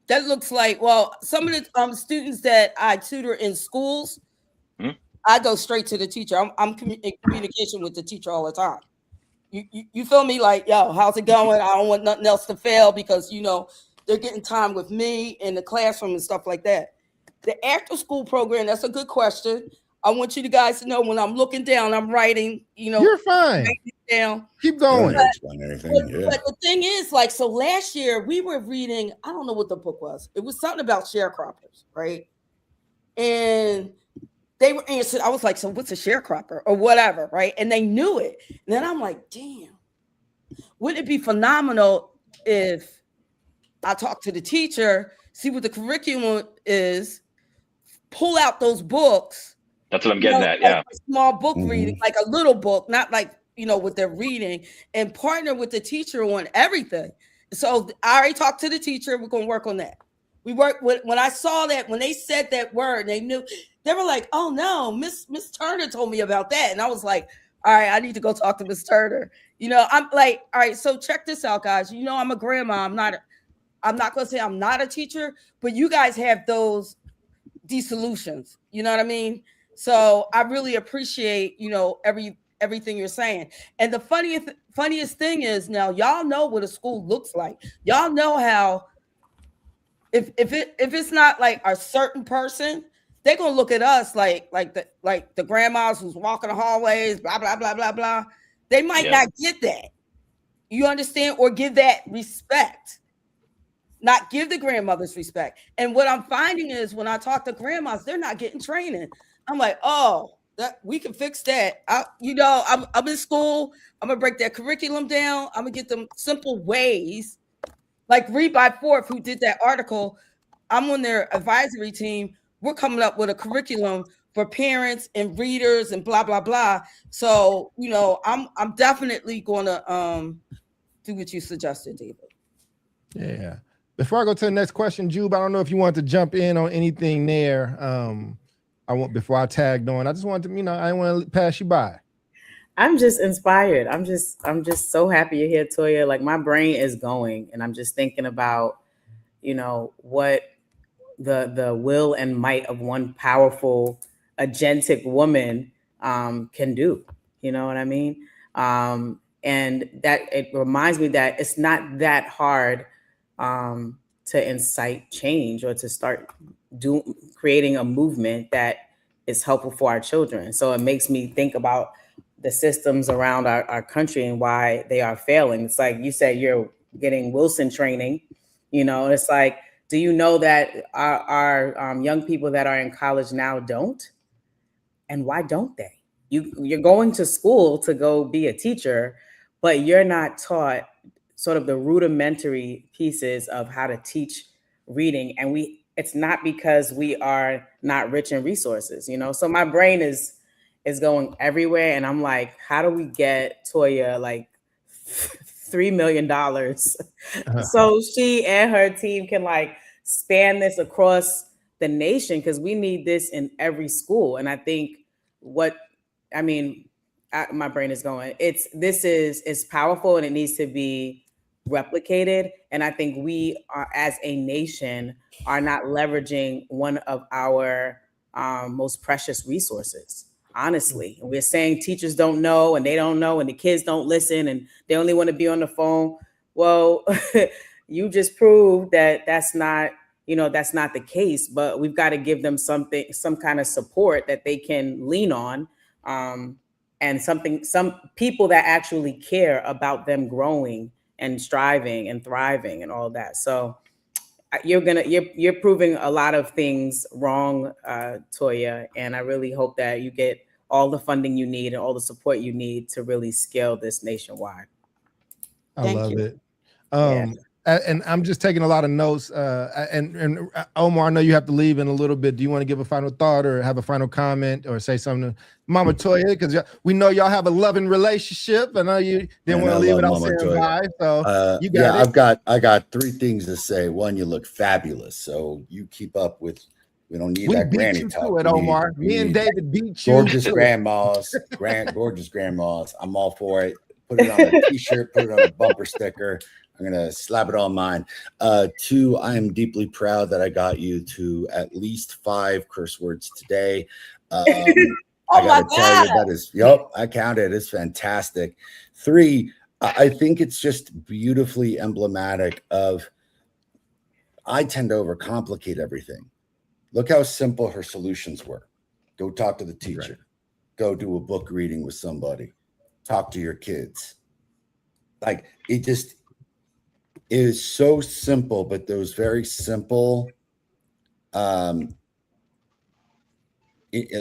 That looks like, well, some of the students that I tutor in schools, I go straight to the teacher. I'm in communication with the teacher all the time. You feel me? Like, yo, how's it going? I don't want nothing else to fail, because, they're getting time with me in the classroom and stuff like that. The after school program, that's a good question. I want you guys to know, when I'm looking down, I'm writing, You're fine. Down. Keep going. But the thing is, like, so last year we were reading, I don't know what the book was. It was something about sharecroppers, right? And they were answered. I was like, so what's a sharecropper or whatever, right? And they knew it. And then I'm like, damn, wouldn't it be phenomenal if I talk to the teacher, see what the curriculum is, pull out those books. That's what I'm getting at. Like Yeah. a small book reading, like a little book, not like, what they're reading, and partner with the teacher on everything. So I already talked to the teacher. We're going to work on that. We work with, when I saw that, when they said that word, they knew, they were like, oh no, Miss Turner told me about that. And I was like, all right, I need to go talk to Miss Turner. I'm like, all right, so check this out, guys. I'm a grandma. I'm not going to say I'm not a teacher, but you guys have these solutions. You know what I mean? So I really appreciate, everything you're saying. And the funniest thing is, now y'all know what a school looks like. Y'all know how, if it's not like a certain person, they're gonna look at us like the grandmas who's walking the hallways, blah blah blah blah blah. They might not get that. You understand? Or give that respect. Not give the grandmothers respect. And what I'm finding is, when I talk to grandmas, they're not getting training. I'm like, oh, that we can fix that. I'm in school. I'm gonna break that curriculum down. I'm gonna get them simple ways. Like Read by Fourth, who did that article, I'm on their advisory team. We're coming up with a curriculum for parents and readers and blah blah blah. So I'm definitely gonna do what you suggested, David. Yeah. Before I go to the next question, Jube, I don't know if you want to jump in on anything there. Before I tagged on, I just wanted to, I didn't want to pass you by. I'm just inspired. I'm just so happy you're here, Toya. Like, my brain is going, and I'm just thinking about, what the will and might of one powerful agentic woman can do. You know what I mean? And that it reminds me that it's not that hard to incite change or to start creating a movement that is helpful for our children. So it makes me think about the systems around our country and why they are failing. It's like you said, you're getting Wilson training. It's like, do you know that our young people that are in college now don't? And why don't they? You're going to school to go be a teacher, but you're not taught sort of the rudimentary pieces of how to teach reading. And it's not because we are not rich in resources, So my brain is going everywhere. And I'm like, how do we get Toya like $3 million so she and her team can like span this across the nation? Because we need this in every school. And I think my brain is going, this is powerful, and it needs to be replicated. And I think we are, as a nation, are not leveraging one of our most precious resources. Honestly, we're saying teachers don't know, and they don't know, and the kids don't listen, and they only want to be on the phone. Well, you just proved that that's not the case. But we've got to give them some kind of support that they can lean on, and some people that actually care about them growing and striving and thriving and all that. So you're proving a lot of things wrong, Toya, and I really hope that you get all the funding you need and all the support you need to really scale this nationwide. I Thank love you. it. Yeah. And I'm just taking a lot of notes. And Omar, I know you have to leave in a little bit. Do you want to give a final thought or have a final comment or say something to Mama Toya? Because we know y'all have a loving relationship. I know you didn't want to leave without saying bye. So you got it. I got 3 things to say. One, you look fabulous. So you keep up with. We don't need We that beat granny you talk. to it, Omar. Me and David beat you. Gorgeous grandmas, gorgeous grandmas. I'm all for it. Put it on a t-shirt, put it on a bumper sticker. I'm gonna slap it on mine. 2, I am deeply proud that I got you to at least 5 curse words today. I gotta tell you that is, I counted. It's fantastic. 3, I think it's just beautifully emblematic of. I tend to overcomplicate everything. Look how simple her solutions were. Go talk to the teacher. Right. Go do a book reading with somebody. Talk to your kids. Like it just is so simple, but those very simple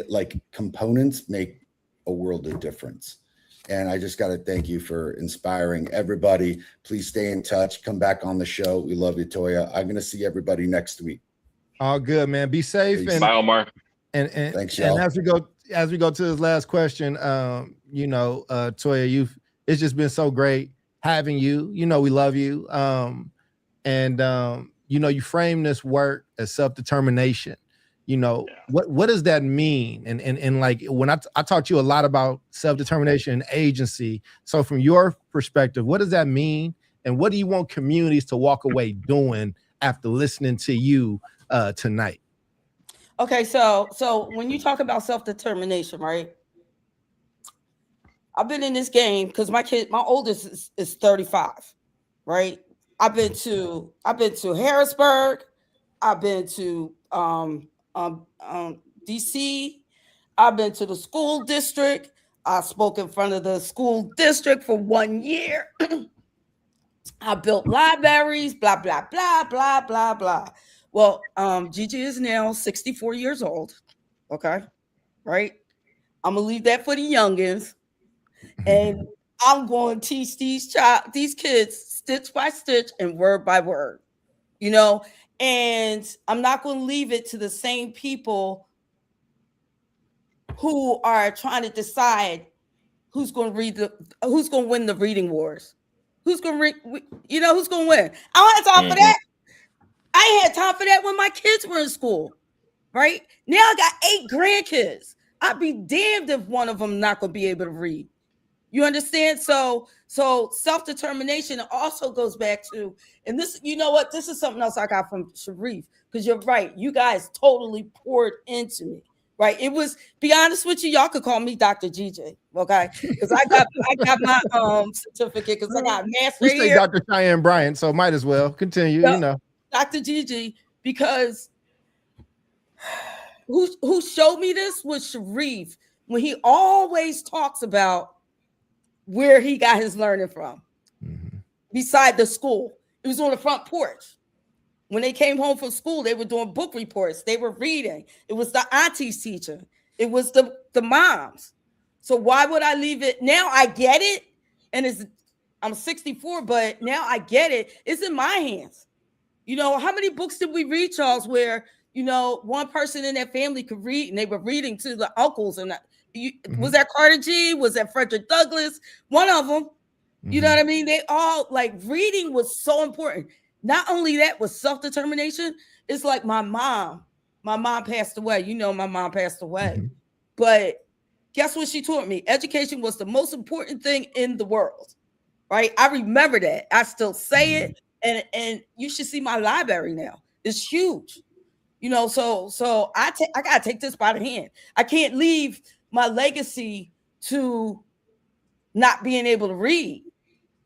like components make a world of difference. And I just got to thank you for inspiring everybody. Please stay in touch. Come back on the show. We love you, Toya. I'm going to see everybody next week. All good, man. Be safe. Bye, Omar. And thanks, y'all. And as we go to this last question, Toya, it's just been so great having you. You know, we love you. You frame this work as self-determination. What does that mean? And like when I taught you a lot about self-determination and agency. So from your perspective, what does that mean? And what do you want communities to walk away doing after listening to you tonight? Okay, so when you talk about self-determination, right? I've been in this game because my oldest is 35, right? I've been to Harrisburg, I've been to DC, I've been to the school district, I spoke in front of the school district for 1 year. I built libraries, blah, blah, blah, blah, blah, blah. Well, Gigi is now 64 years old. Okay. Right. I'm going to leave that for the youngins. And I'm going to teach these kids stitch by stitch and word by word, and I'm not going to leave it to the same people who are trying to decide who's going to win the reading wars. Who's going to who's going to win? I don't have time for that. I ain't had time for that when my kids were in school, right? Now I got 8 grandkids. I'd be damned if one of them not going to be able to read. You understand? So self-determination also goes back to, and this, this is something else I got from Sharif, because you're right. You guys totally poured into me, right? It was, be honest with you, y'all could call me Dr. Gigi, okay? Because I got my certificate, because I got master. We say Dr. Cheyenne Bryant, so might as well continue, Dr. Gigi, because who showed me this was Sharif, when he always talks about where he got his learning from. Beside the school. It was on the front porch. When they came home from school, they were doing book reports. They were reading. It was the aunties teaching. It was the moms. So why would I leave it? Now I get it. And I'm 64, but now I get it. It's in my hands. How many books did we read, Charles, where, one person in that family could read and they were reading to the uncles and was that Carter G? Was that Frederick Douglass? One of them. You know what I mean? They all, like, reading was so important. Not only that, was self-determination. It's like my mom passed away. My mom passed away. But guess what she taught me? Education was the most important thing in the world, right? I remember that. I still say it. And you should see my library now. It's huge. So I got to take this by the hand. I can't leave my legacy to not being able to read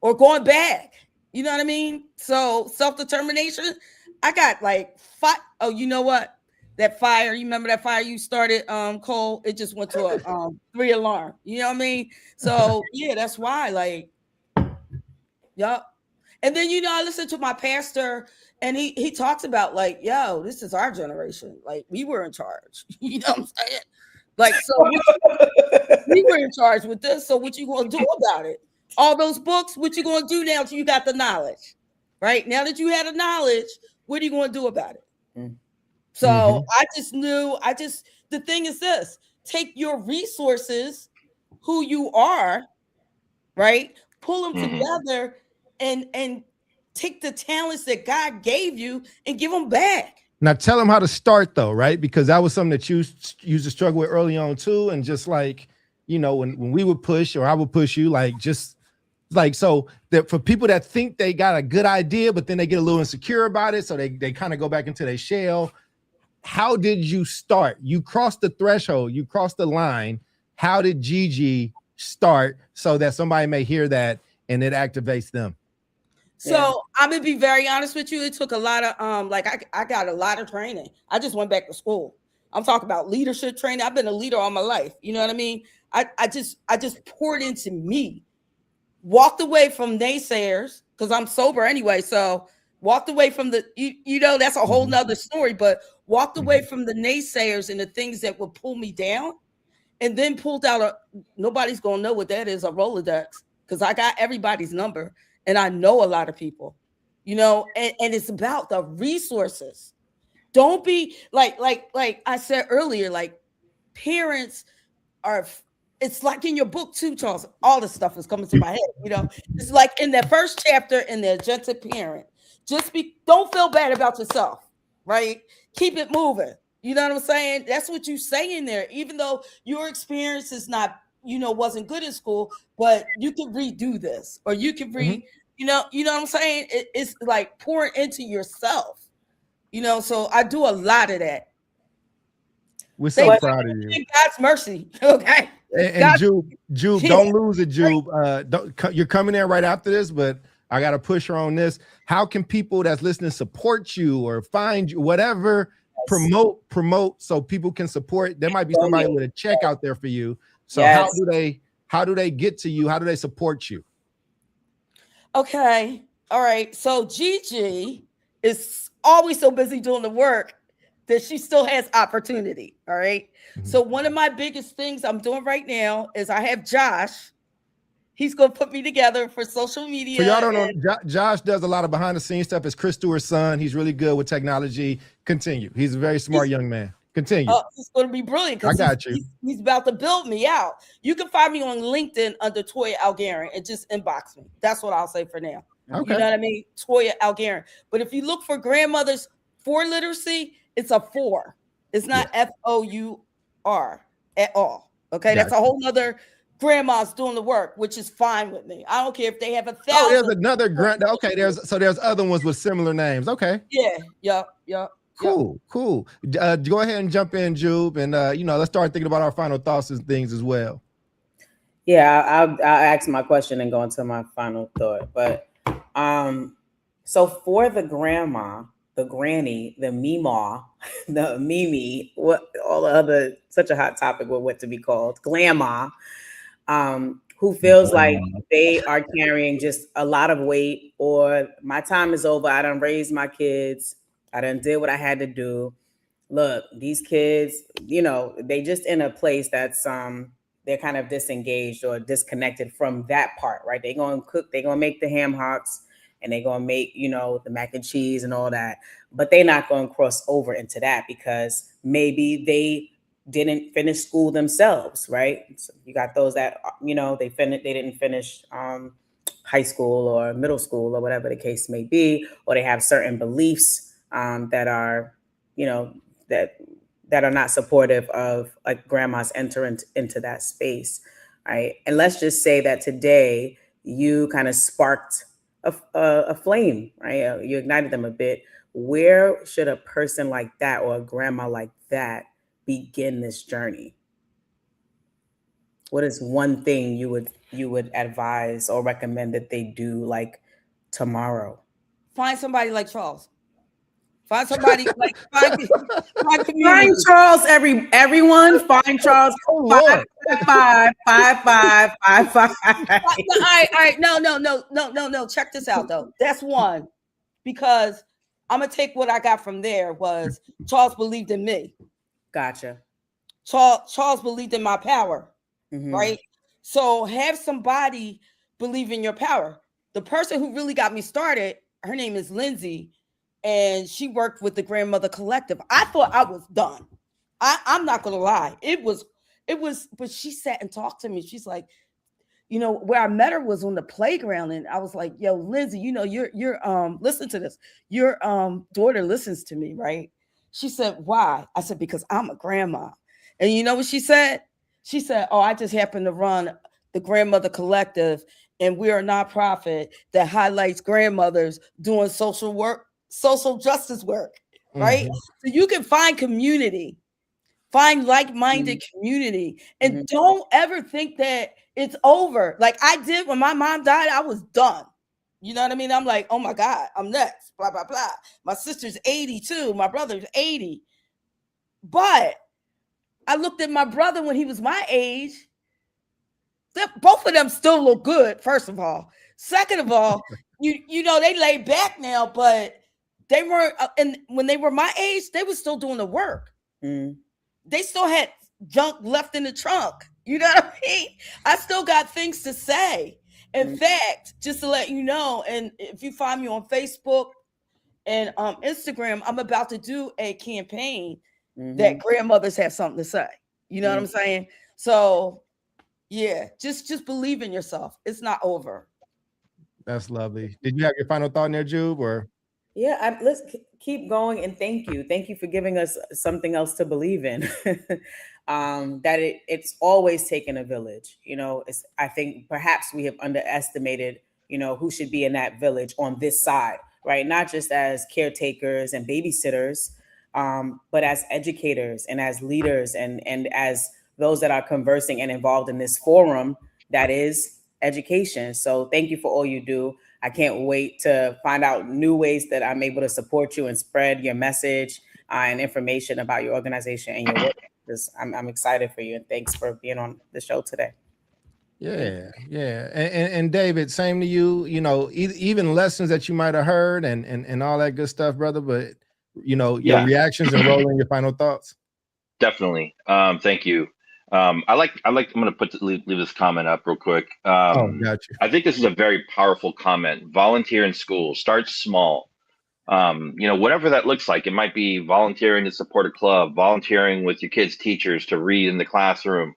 or going back. You know what I mean? So self-determination, I got like 5. Oh, you know what? That fire, you remember that fire you started, Cole? It just went to a 3 alarm. You know what I mean? So yeah, that's why, like, yup. And then, I listened to my pastor, and he talks about like, yo, this is our generation. Like, we were in charge. You know what I'm saying? Like, so we were in charge with this. So what you gonna do about it? All those books, what you gonna do now till you got the knowledge? Right? Now that you had the knowledge, what are you gonna do about it? So I just knew, the thing is this: take your resources, who you are, right? Pull them together and take the talents that God gave you and give them back. Now tell them how to start though, right? Because that was something that you used to struggle with early on too. And just like, when we would push, or I would push you, like, just like, so that for people that think they got a good idea, but then they get a little insecure about it. So they kind of go back into their shell. How did you start? You crossed the threshold, you crossed the line. How did Gigi start so that somebody may hear that and it activates them? So I'm gonna be very honest with you. It took a lot of I got a lot of training. I just went back to school. I'm talking about leadership training. I've been a leader all my life. You know what I mean? I just poured into me. Walked away from naysayers because I'm sober anyway. So walked away from the that's a whole nother story, but walked away from the naysayers and the things that would pull me down, and then pulled out nobody's gonna know what that is, a Rolodex, because I got everybody's number. And I know a lot of people, and it's about the resources. Don't be like I said earlier, like, parents are, it's like in your book too, Charles, all this stuff is coming to my head, it's like in that first chapter in the Agentic Parent, don't feel bad about yourself, right? Keep it moving. You know what I'm saying? That's what you say in there, even though your experience is not, wasn't good in school, but you can redo this, or you can you know what I'm saying? It's like pouring into yourself, so I do a lot of that. We're so proud of you. God's mercy. Okay. And Jube, don't lose it, Jube. You're coming in right after this, but I got to push her on this. How can people that's listening support you or find you, whatever, promote so people can support? There might be somebody with a check out there for you. So how do they get to you? How do they support you? Okay. All right. So Gigi is always so busy doing the work that she still has opportunity. All right. So one of my biggest things I'm doing right now is I have Josh. He's going to put me together for social media. So y'all don't know, Josh does a lot of behind the scenes stuff. It's Chris Stewart's son. He's really good with technology. Continue. He's a very smart young man. Continue. Oh, he's going to be brilliant. I got you. He's about to build me out. You can find me on LinkedIn under Toya Algarin and just inbox me. That's what I'll say for now. Okay. You know what I mean? Toya Algarin. But if you look for grandmothers for literacy, it's a 4. It's not FOUR at all. Okay. That's a whole nother grandma's doing the work, which is fine with me. I don't care if they have 1,000. Oh, there's another okay. There's other ones with similar names. Okay. Yeah. Cool. Go ahead and jump in, Jube, and let's start thinking about our final thoughts and things as well. Yeah, I'll ask my question and go into my final thought. But so for the grandma, the granny, the meemaw, the mimi, what all the other, such a hot topic with what to be called, grandma, who feels like they are carrying just a lot of weight, or my time is over, I done raised my kids, I done did what I had to do. Look, these kids, they just in a place that's they're kind of disengaged or disconnected from that part, right? They're gonna cook, they're gonna make the ham hocks, and they're gonna make, the mac and cheese and all that, but they're not gonna cross over into that because maybe they didn't finish school themselves, right? So you got those that they didn't finish high school or middle school or whatever the case may be, or they have certain beliefs that are, that are not supportive of like grandma's entering into that space, right? And let's just say that today you kind of sparked a flame, right? You ignited them a bit. Where should a person like that or a grandma like that begin this journey? What is one thing you would advise or recommend that they do like tomorrow? Find somebody like Charles. Find somebody find Charles. Everyone. Find Charles. Oh, Lord. Five, five, five, five, five. All right. No. Check this out though. That's one, because I'm gonna take what I got from there was Charles believed in me. Gotcha. Charles believed in my power, Mhm. right? So have somebody believe in your power. The person who really got me started, her name is Lindsay, and she worked with the Grandmother Collective. I thought I was done. I'm not gonna lie. It was, but she sat and talked to me. She's like, you know, where I met her was on the playground, and I was like, yo, Lindsay, you know, you're listen to this. Your daughter listens to me, right? She said, why? I said, because I'm a grandma. And you know what she said? She said, oh, I just happen to run the Grandmother Collective, and we're a nonprofit that highlights grandmothers doing social work, social justice work, right? Mhm. So you can find community, find like-minded community, and don't ever think that it's over. Like I did when my mom died, I was done. You know what I mean? I'm like, oh my God, I'm next, blah, blah, blah. My sister's 82, my brother's 80. But I looked at my brother when he was my age. Both of them still look good, first of all. Second of all, you know, they laid back now, but they weren't, and when they were my age, they were still doing the work. They still had junk left in the trunk. You know what I mean? I still got things to say. In fact, just to let you know, and if you find me on Facebook and Instagram, I'm about to do a campaign that grandmothers have something to say. You know what I'm saying? So yeah, just believe in yourself. It's not over. That's lovely. Did you have your final thought in there, Jube, or? Yeah, let's keep going, and thank you for giving us something else to believe in. That it's always taken a village. You know, I think perhaps we have underestimated, you know, who should be in that village on this side, right? Not just as caretakers and babysitters, but as educators and as leaders and as those that are conversing and involved in this forum that is education. So thank you for all you do. I can't wait to find out new ways that I'm able to support you and spread your message and information about your organization and your work. I'm excited for you, and thanks for being on the show today. Yeah. And David, same to you. You know, even lessons that you might have heard and all that good stuff, brother. But you know, your reactions and rolling your final thoughts. Definitely. Thank you. I'm going to leave this comment up real quick. Got you. I think this is a very powerful comment. Volunteer in school. Start small. You know, whatever that looks like. It might be volunteering to support a club, volunteering with your kids' teachers to read in the classroom,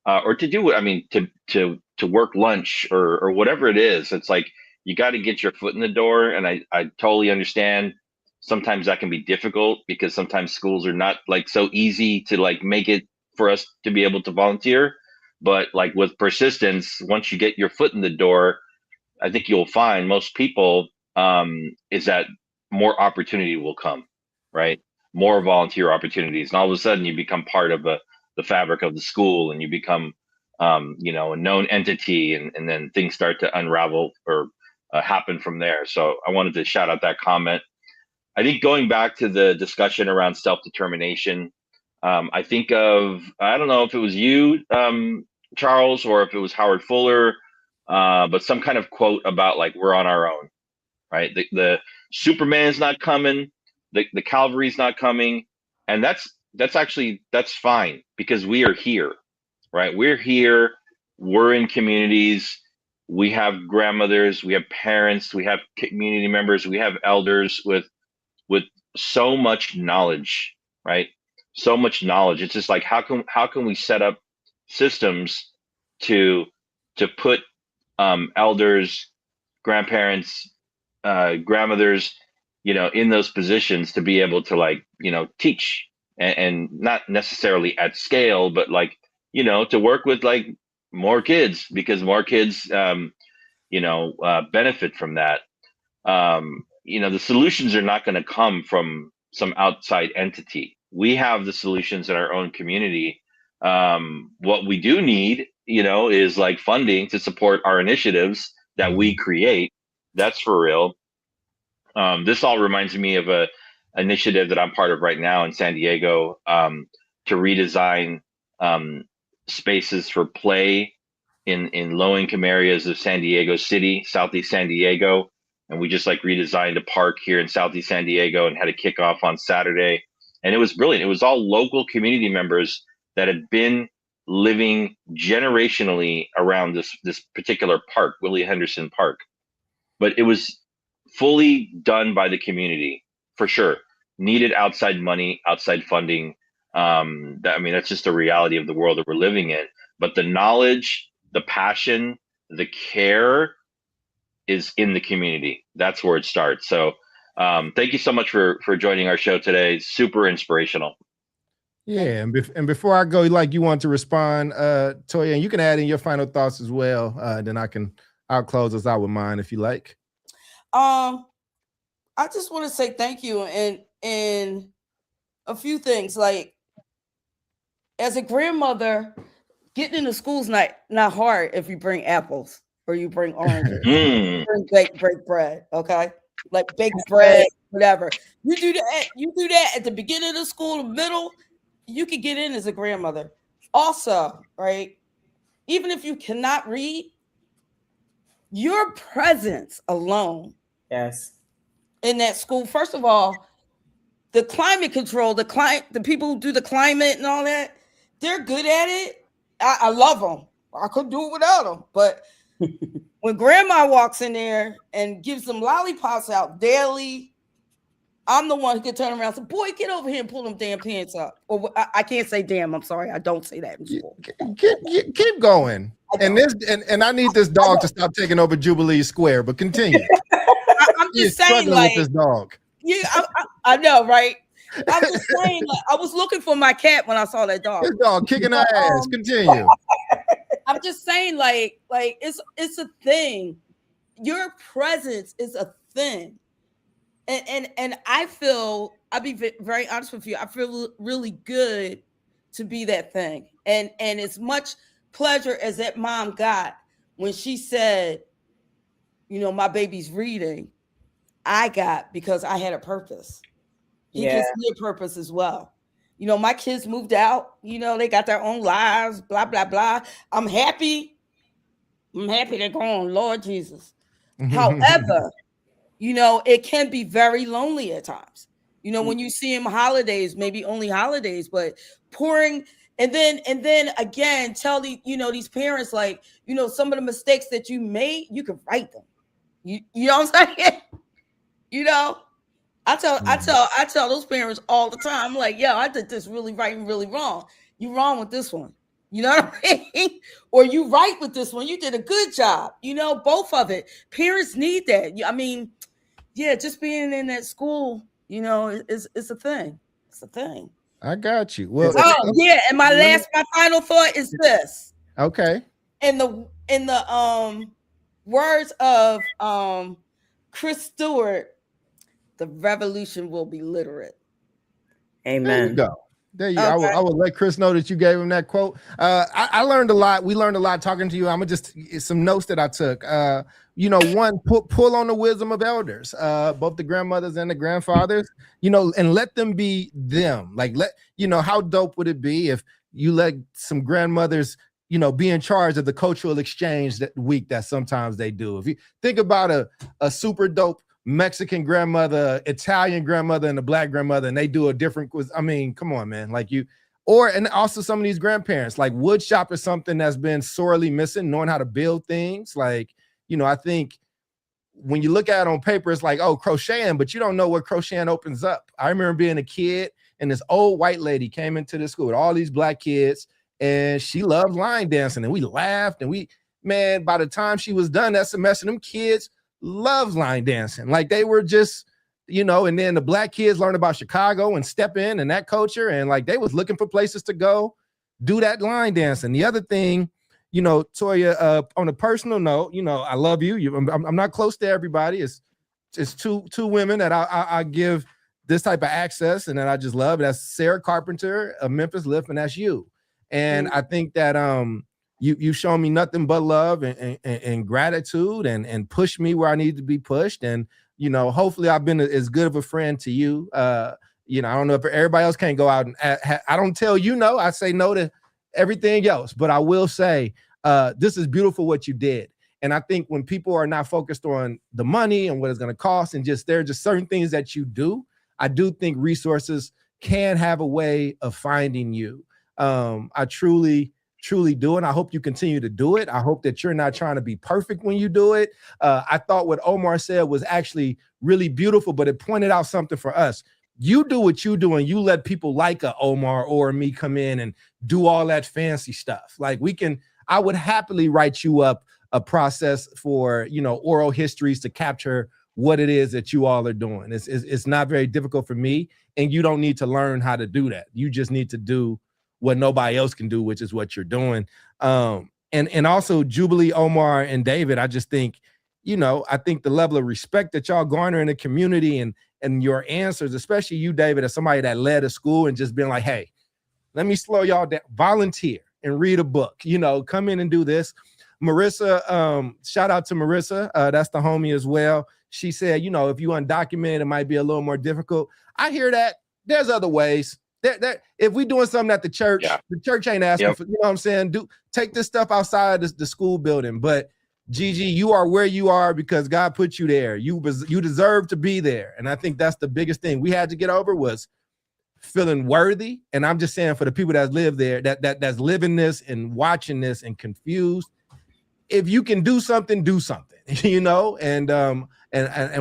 or to do, I mean, to work lunch or whatever it is. It's like you got to get your foot in the door, and I totally understand. Sometimes that can be difficult because sometimes schools are not like so easy to like make it for us to be able to volunteer. But like with persistence, once you get your foot in the door, I think you'll find most people is that more opportunity will come, right? More volunteer opportunities, and all of a sudden you become part of the fabric of the school, and you become, you know, a known entity, and then things start to unravel or happen from there. So I wanted to shout out that comment. I think going back to the discussion around self-determination, I think of, I don't know if it was you, Charles, or if it was Howard Fuller, but some kind of quote about like we're on our own, right? The Superman's not coming, the Calvary's not coming, and that's fine because we are here, right? We're here, we're in communities, we have grandmothers, we have parents, we have community members, we have elders with so much knowledge, right? So much knowledge. It's just like how can we set up systems to put elders, grandparents, grandmothers, you know, in those positions to be able to like, you know, teach and not necessarily at scale, but like, you know, to work with like more kids because more kids, you know, benefit from that. You know, the solutions are not going to come from some outside entity. We have the solutions in our own community. What we do need, you know, is like funding to support our initiatives that we create. That's for real. This all reminds me of a initiative that I'm part of right now in San Diego, to redesign spaces for play in low-income areas of San Diego City, Southeast San Diego. And we just like redesigned a park here in Southeast San Diego and had a kickoff on Saturday. And it was brilliant. It was all local community members that had been living generationally around this particular park, Willie Henderson Park. But it was fully done by the community, for sure. Needed outside money, outside funding. That's just the reality of the world that we're living in. But the knowledge, the passion, the care is in the community. That's where it starts. So thank you so much for joining our show today. Super inspirational. Yeah, and before I go, like you want to respond, Toya, and you can add in your final thoughts as well. Then I'll close us out with mine if you like. I just want to say thank you and a few things. Like, as a grandmother, getting into school's not hard if you bring apples or you bring oranges, bring baked bread, okay? Like baked bread, whatever. You do that at the beginning of school, the middle, you can get in as a grandmother. Also, right? Even if you cannot read, your presence alone, yes, in that school, first of all, the climate control, the people who do the climate and all that, they're good at it. I love them. I couldn't do it without them. But when grandma walks in there and gives them lollipops out daily, I'm the one who can turn around and say, boy, get over here and pull them damn pants up. Or I can't say damn, I'm sorry. I don't say that in school. Keep going. And I need this dog to stop taking over Jubilee Square, but continue. I'm just saying, like, with this dog. Yeah, I know, right? I'm just saying, like, I was looking for my cat when I saw that dog. This dog kicking her ass. Continue. I'm just saying, like it's a thing. Your presence is a thing, and I feel, I'll be very honest with you. I feel really good to be that thing, and as much pleasure as that mom got when she said, my baby's reading, I got, because I had a purpose. He gives me a purpose as well. My kids moved out, they got their own lives, blah, blah, blah. I'm happy they're gone, Lord Jesus. However, it can be very lonely at times. When you see him holidays, maybe only holidays, but pouring, and then again, tell these parents, like, some of the mistakes that you made, you can write them. You know what I'm saying? I tell those parents all the time, I'm like, yo, I did this really right and really wrong. You wrong with this one. You know what I mean? Or you right with this one. You did a good job. Both of it. Parents need that. I mean, yeah, just being in that school, it's a thing. It's a thing. I got you. Well, yeah, and my final thought is this. Okay. In the words of Chris Stewart, the revolution will be literate. Amen. There you go. There you go. I will let Chris know that you gave him that quote. I learned a lot. We learned a lot talking to you. I'm gonna just some notes that I took. One, pull on the wisdom of elders, both the grandmothers and the grandfathers, and let them be them. Like, how dope would it be if you let some grandmothers, be in charge of the cultural exchange week that sometimes they do. If you think about a super dope Mexican grandmother, Italian grandmother, and a black grandmother, and they do a different quiz. I mean, come on, man. Like and also some of these grandparents, like wood shop is something that's been sorely missing, knowing how to build things. Like, I think when you look at it on paper, it's like, oh, crocheting, but you don't know what crocheting opens up. I remember being a kid, and this old white lady came into the school with all these black kids, and she loved line dancing, and we laughed, and by the time she was done that semester, them kids loved line dancing. Like, they were just, and then the black kids learned about Chicago and step in and that culture. And like, they was looking for places to go do that line dancing. The other thing, Toya, on a personal note, I love you. I'm not close to everybody. It's two women that I give this type of access and that I just love. That's Sarah Carpenter of Memphis Lift, and that's you. And I think that, you've shown me nothing but love and gratitude and pushed me where I need to be pushed. And, hopefully I've been as good of a friend to you. I don't know if everybody else can't go out and I don't tell no. I say no to everything else. But I will say, this is beautiful what you did. And I think when people are not focused on the money and what it's going to cost, and just there are just certain things that you do, I do think resources can have a way of finding you. I truly do. And I hope you continue to do it. I hope that you're not trying to be perfect when you do it. I thought what Omar said was actually really beautiful, but it pointed out something for us. You do what you do, and you let people like a Omar or me come in and do all that fancy stuff. Like I would happily write you up a process for, oral histories to capture what it is that you all are doing. It's not very difficult for me, and you don't need to learn how to do that. You just need to do what nobody else can do, which is what you're doing. And also Jubilee, Omar, and David, I just think, I think the level of respect that y'all garner in the community and your answers, especially you, David, as somebody that led a school and just been like, hey, let me slow y'all down, volunteer and read a book, come in and do this. Marissa, shout out to Marissa. That's the homie as well. She said, if you undocumented, it might be a little more difficult. I hear that. There's other ways. If we doing something at the church, the church ain't asking for, what I'm saying? Take this stuff outside the school building. But Gigi, you are where you are because God put you there. You deserve to be there. And I think that's the biggest thing we had to get over was feeling worthy. And I'm just saying for the people that live there, that's living this and watching this and confused, if you can do something, and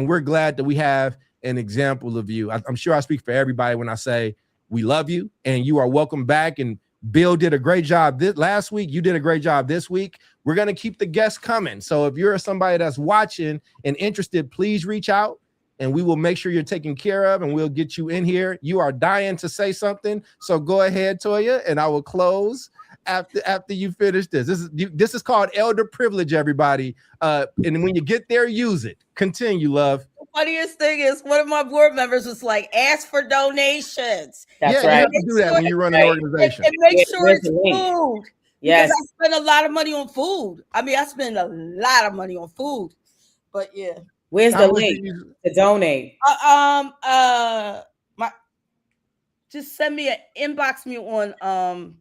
we're glad that we have an example of you. I'm sure I speak for everybody when I say we love you and you are welcome back. And Bill did a great job last week. You did a great job this week. We're going to keep the guests coming. So if you're somebody that's watching and interested, please reach out and we will make sure you're taken care of and we'll get you in here. You are dying to say something. So go ahead, Toya, and I will close after you finish this. This is called elder privilege, everybody. And when you get there, use it. Continue, love. The funniest thing is one of my board members was like, ask for donations. That's You right. have to do that when you run an organization. And make sure it's food. Yes. Because I spend a lot of money on food. I spend a lot of money on food. But yeah. Where's the link to donate? Just send me inbox me on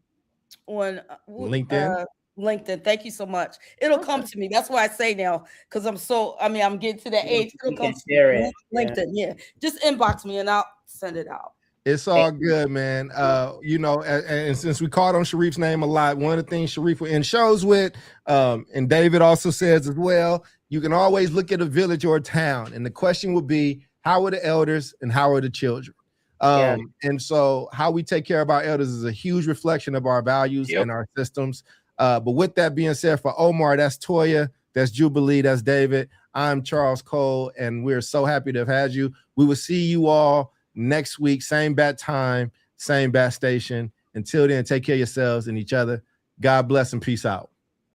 LinkedIn. LinkedIn. Thank you so much. It'll come to me. That's why I say now, because I'm getting to that age. It'll come to me. LinkedIn. Yeah. Just inbox me and I'll send it out. It's all good, man. And since we called on Sharif's name a lot, one of the things Sharif will end shows with, and David also says as well, you can always look at a village or a town. And the question would be, how are the elders and how are the children? And so how we take care of our elders is a huge reflection of our values and our systems. But with that being said, for Omar, that's Toya, that's Jubilee, that's David. I'm Charles Cole, and we're so happy to have had you. We will see you all next week, same bat time, same bat station. Until then, take care of yourselves and each other. God bless and peace out.